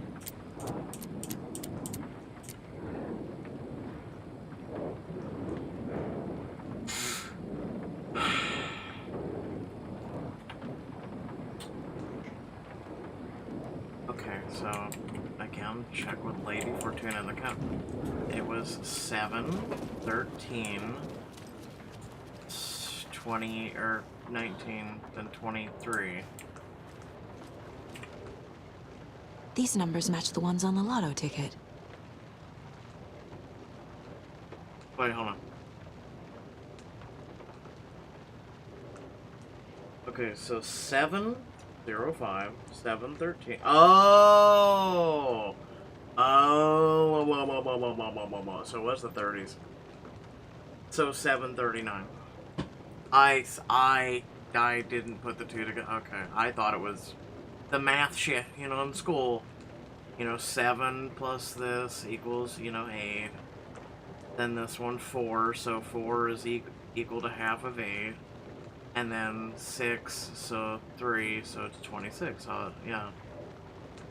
Okay, so again, check with Lady Fortuna in the cup. It was 7, 13, 20, or 19, then 23. These numbers match the ones on the lotto ticket. Wait, hold on. Okay, so 7, 0, 5, 7, 13. Oh! Oh! So it was the 30s. So 7:39. I didn't put the two together. Okay, I thought it was the math shit, you know, in school. You know, 7 plus this equals, you know, 8. Then this one, 4, so 4 is equal to half of 8. And then 6, so 3, so it's 26. Yeah.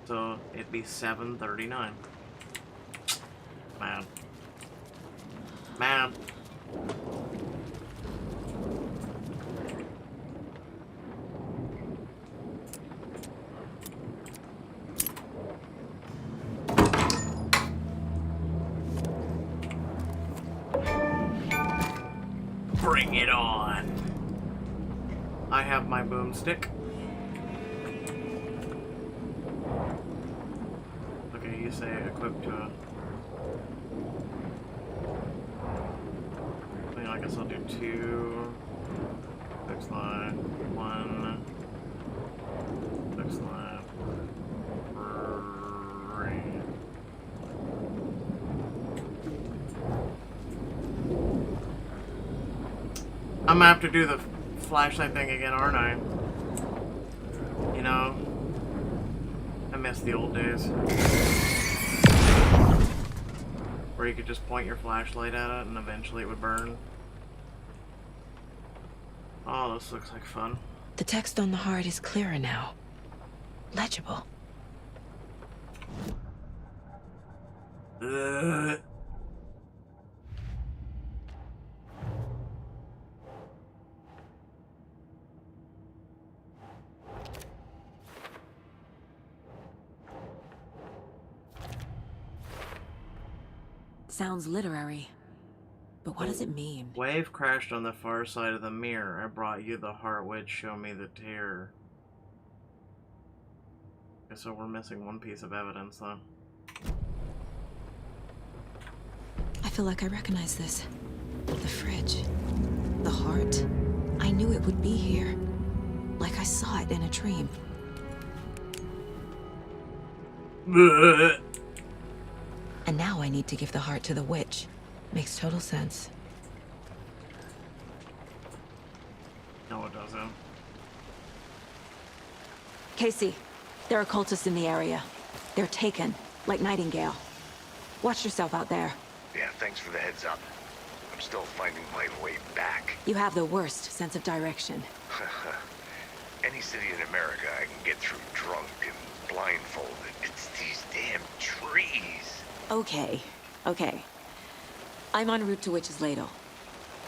So it'd be 7:39. Man. Man. Bring it on. I have my boomstick. Okay, you say equipped to a... I mean, I guess I'll do 2. Fix line. 1. Fix line. 3. I'm gonna have to do the flashlight thing again, aren't I? You know, I miss the old days. Where you could just point your flashlight at it and eventually it would burn. Oh, this looks like fun. The text on the heart is clearer now. Legible. sounds literary. But what does it mean? Wave crashed on the far side of the mirror. I brought you the heart which show me the terror. Okay, so we're missing one piece of evidence, though. I feel like I recognize this. The fridge. The heart. I knew it would be here. Like I saw it in a dream. And now I need to give the heart to the witch. Makes total sense. No, it doesn't. Casey, there are cultists in the area. They're taken, like Nightingale. Watch yourself out there. Yeah, thanks for the heads up. I'm still finding my way back. You have the worst sense of direction. Any city in America I can get through drunk and blindfolded. It's these damn trees. Okay, okay. I'm en route to Witch's Ladle.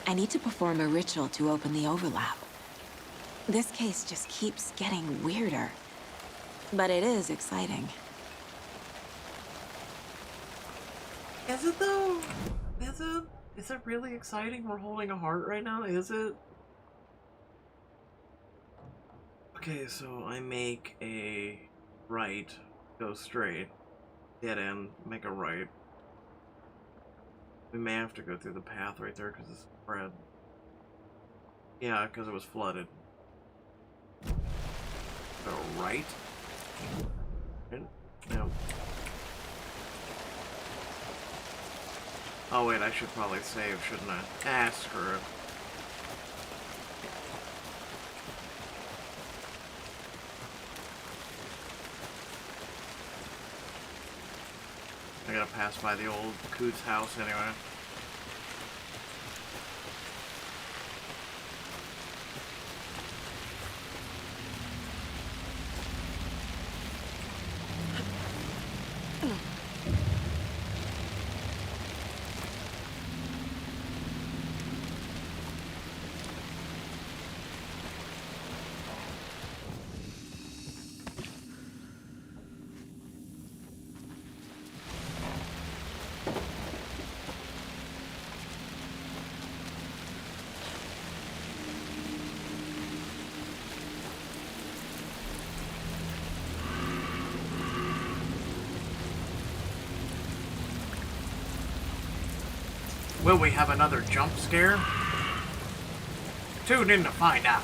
I need to perform a ritual to open the overlap. This case just keeps getting weirder. But it is exciting. Is it though? Is it? Is it really exciting? We're holding a heart right now, is it? Okay, so I make a right, go straight, get in, make a right. We may have to go through the path right there because it's spread. Yeah, because it was flooded. Go right. No. Oh wait, I should probably save, shouldn't I? Ah, screw it. I gotta pass by the old Coots house anyway. Will we have another jump scare? Tune in to find out.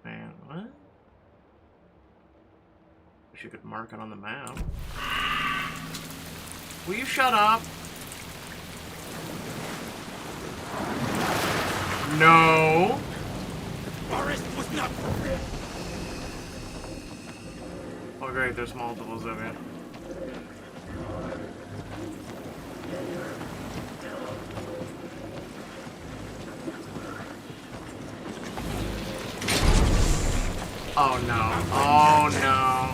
Man, what? Wish you could mark it on the map. Will you shut up? No. The forest was not prepared. Oh great, there's multiples of it. Oh no. Oh no.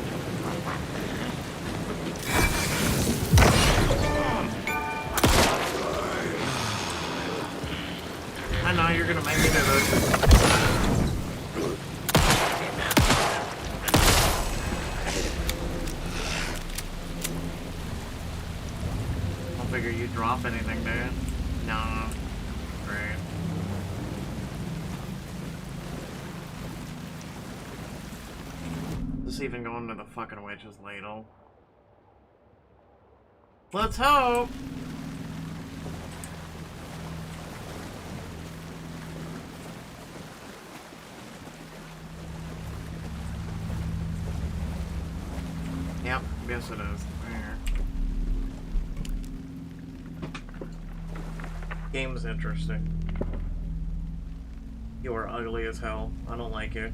I know you're gonna make me do this. Figure you drop anything, dude. No. Great. Is this even going to the fucking Witch's Ladle? Let's hope! Yep, yes it is. Game's interesting. You are ugly as hell. I don't like you.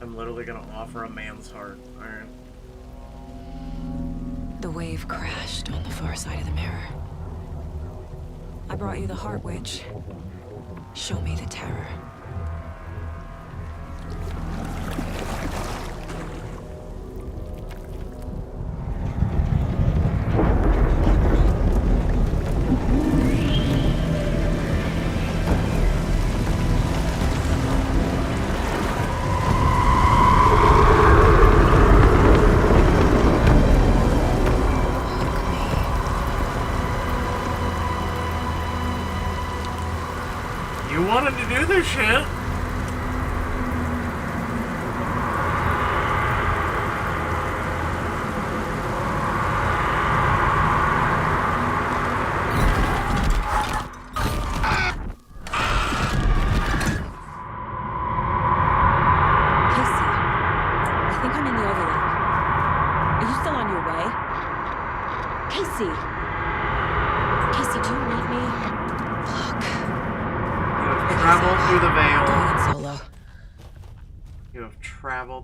I'm literally gonna offer a man's heart. Alright. The wave crashed on the far side of the mirror. I brought you the heart, witch. Show me the terror. wanted to do this shit.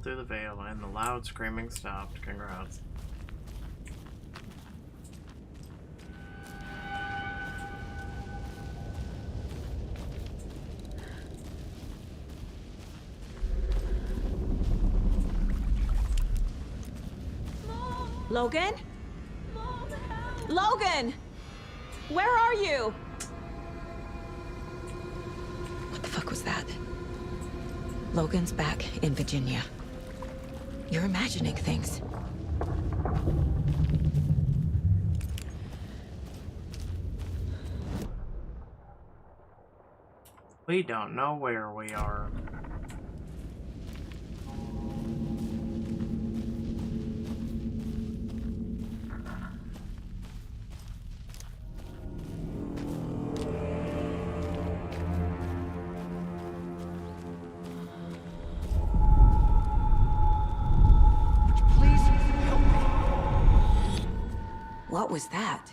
Through the veil and the loud screaming stopped. Congrats. Logan? Logan! Where are you? What the fuck was that? Logan's back in Virginia. You're imagining things. We don't know where we are. What was that?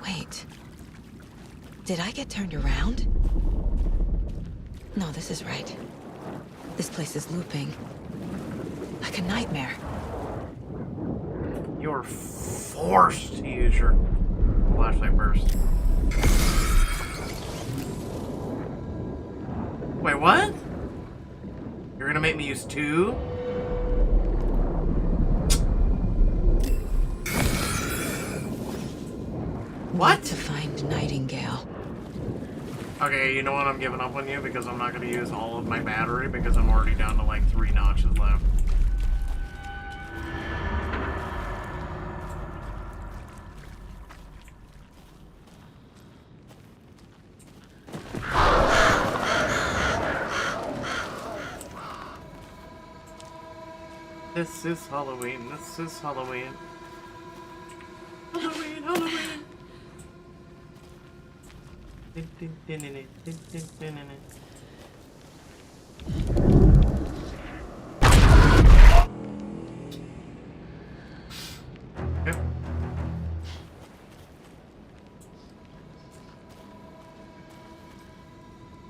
Wait. Did I get turned around? No, this is right. This place is looping. Like a nightmare. You're forced to use your flashlight burst. Wait, what? You're gonna make me use two? What? To find Nightingale. Okay, you know what? I'm giving up on you because I'm not going to use all of my battery because I'm already down to like 3 notches left. This is Halloween. This is Halloween. Halloween, Halloween. Okay.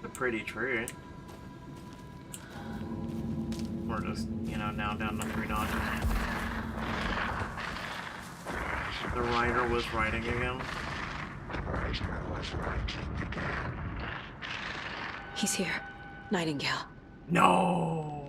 A pretty tree. We're just, you know, now down to 3 notches. The writer was writing again. He's here. Nightingale. No!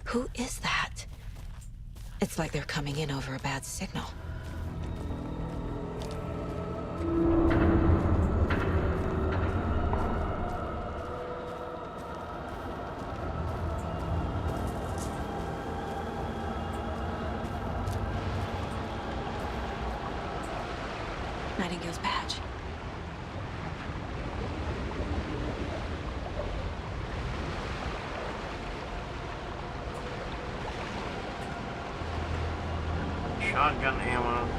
Who is that? It's like they're coming in over a bad signal. Nightingale's badge. Shotgun ammo.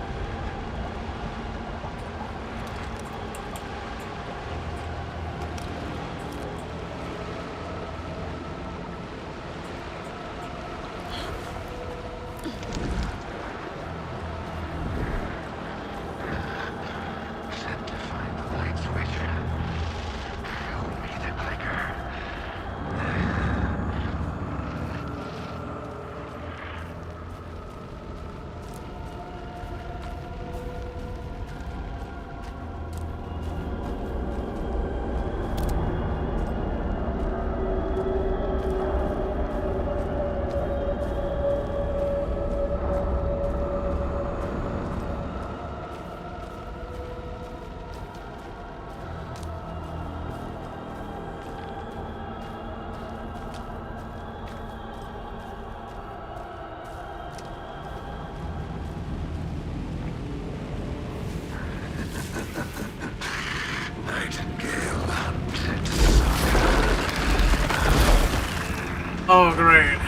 Oh, great.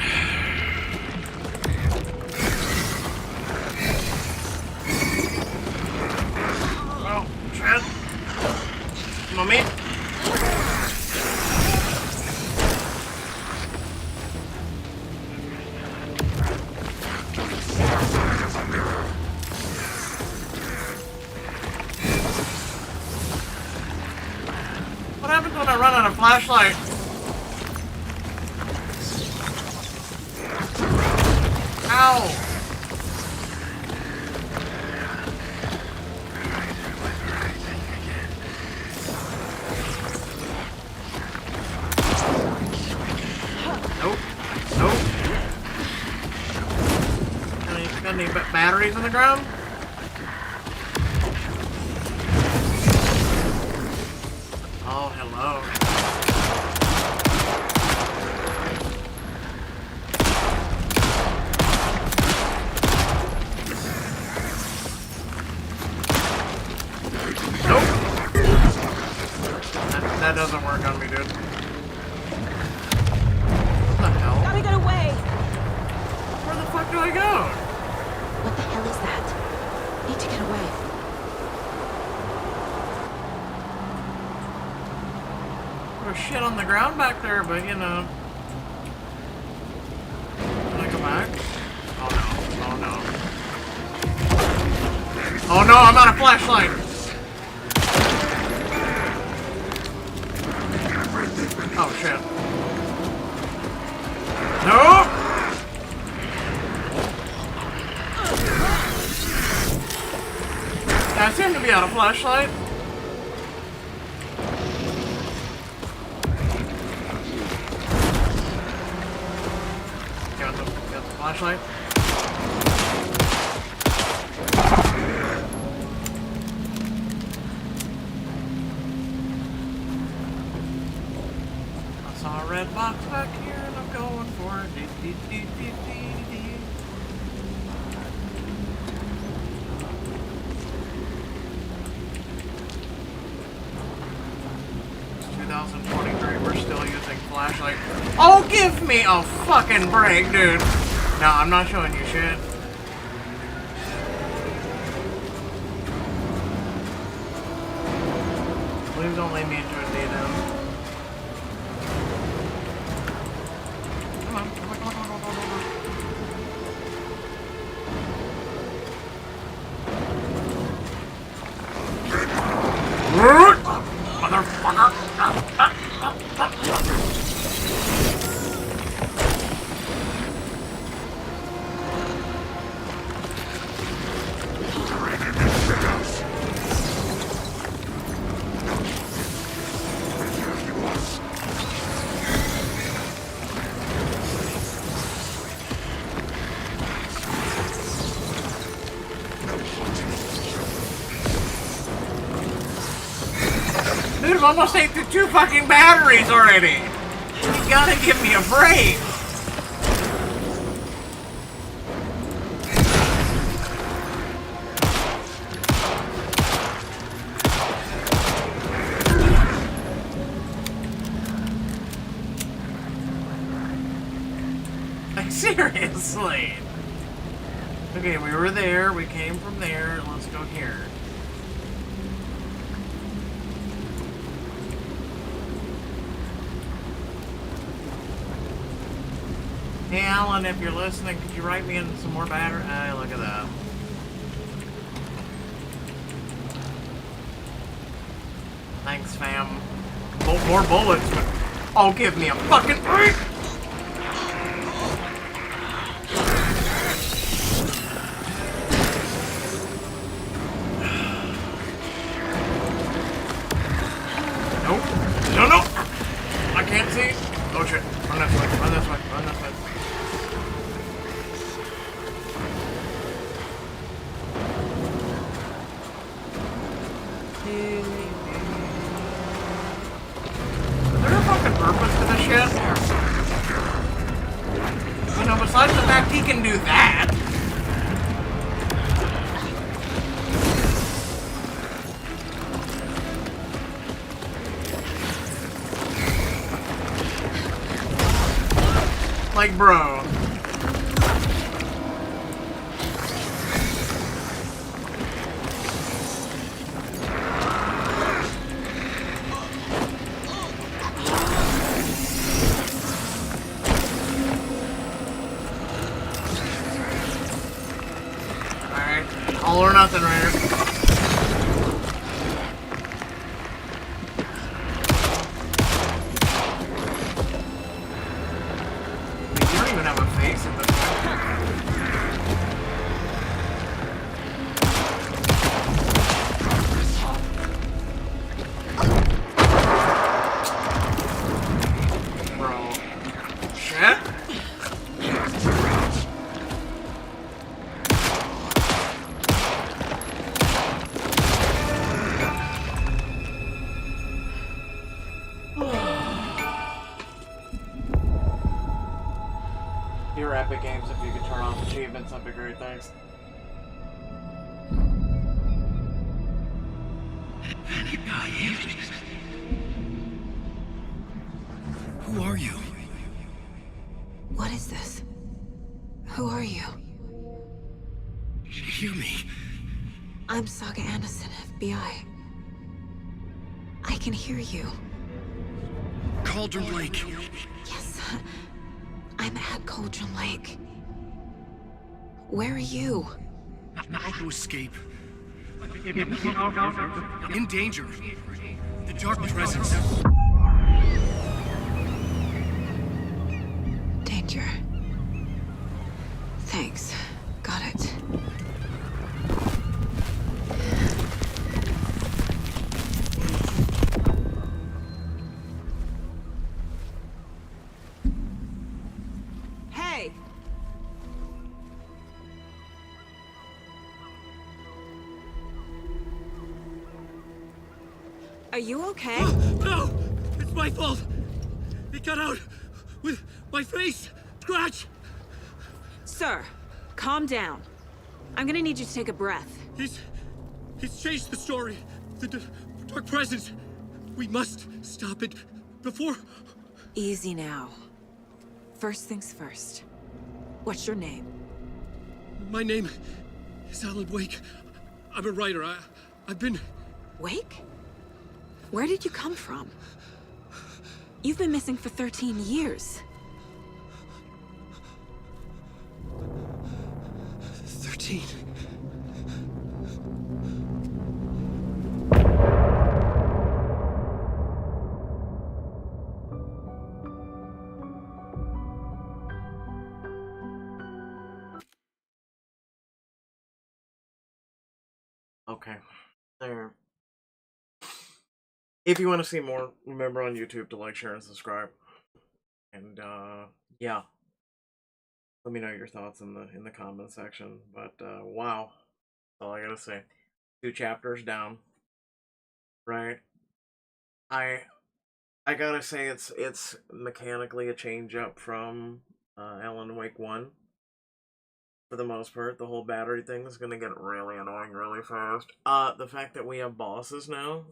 Oh, shit. Mommy. What happens when I run out of flashlight? Ow! Nope. Nope. Got any batteries on the ground? Oh, hello. That doesn't work on me, dude. What the hell? Gotta get away! Where the fuck do I go? What the hell is that? Need to get away. There's shit on the ground back there, but you know. Can I go back? Oh no. Oh no. Oh no, I'm out of flashlight! Oh shit. No! I seem to be out of flashlight. Got the flashlight. I saw a red box back here and I'm going for it. 2023, we're still using flashlight. Oh, give me a fucking break, dude. No, I'm not showing you shit. Please don't leave me into a D-down. Come on, come on, come on, come on, come on, come on. Motherfucker! Dude, I've almost ate through 2 fucking batteries already! You gotta give me a break! Like, seriously! Okay, we were there, we came from there, let's go here. Hey Alan, if you're listening, could you write me in some more battery? Hey, look at that. Thanks, fam. More bullets, but oh, give me a fucking break! Nope. No! I can't see. Oh shit. Run this way, run this way, run this way. Is there a fucking purpose to this shit? You know, besides the fact he can do that. Like, bro. Alright. All or nothing, Raider. You don't even have a face at this point. Bro. Shit. Your Epic Games, if you could turn off achievements, that'd be great, thanks. Who are you? What is this? Who are you? Hear me. I'm Saga Anderson, FBI. I can hear you. Cauldron Lake. Yes, I'm at Cauldron Lake. Where are you? How to escape. In danger. The dark presence. Danger. Thanks. Got it. Hey! Are you okay? No! It's my fault! It got out with my face! Scratch! Sir, calm down. I'm gonna need you to take a breath. He's changed the story. The dark presence. We must stop it before... Easy now. First things first. What's your name? My name is Alan Wake. I'm a writer. I've been... Wake? Where did you come from? You've been missing for 13 years. 13. Okay. There. If you want to see more, remember on YouTube to like, share, and subscribe. And yeah. Let me know your thoughts in the comment section. But wow. That's all I gotta say. 2 chapters down. Right? I gotta say it's mechanically a change up from Alan Wake 1. For the most part, the whole battery thing is gonna get really annoying really fast. The fact that we have bosses now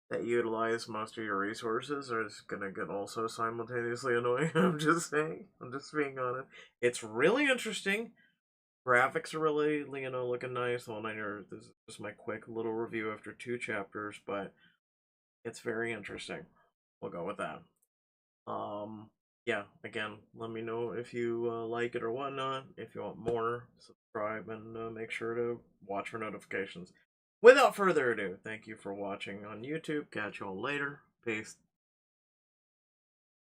that utilize most of your resources is gonna get also simultaneously annoying. I'm just saying. I'm just being honest. It's really interesting. Graphics are really, looking nice. Well, this is just my quick little review after 2 chapters, but it's very interesting. We'll go with that. Yeah, again, let me know if you like it or whatnot. If you want more, subscribe and make sure to watch for notifications. Without further ado, thank you for watching on YouTube. Catch you all later. Peace.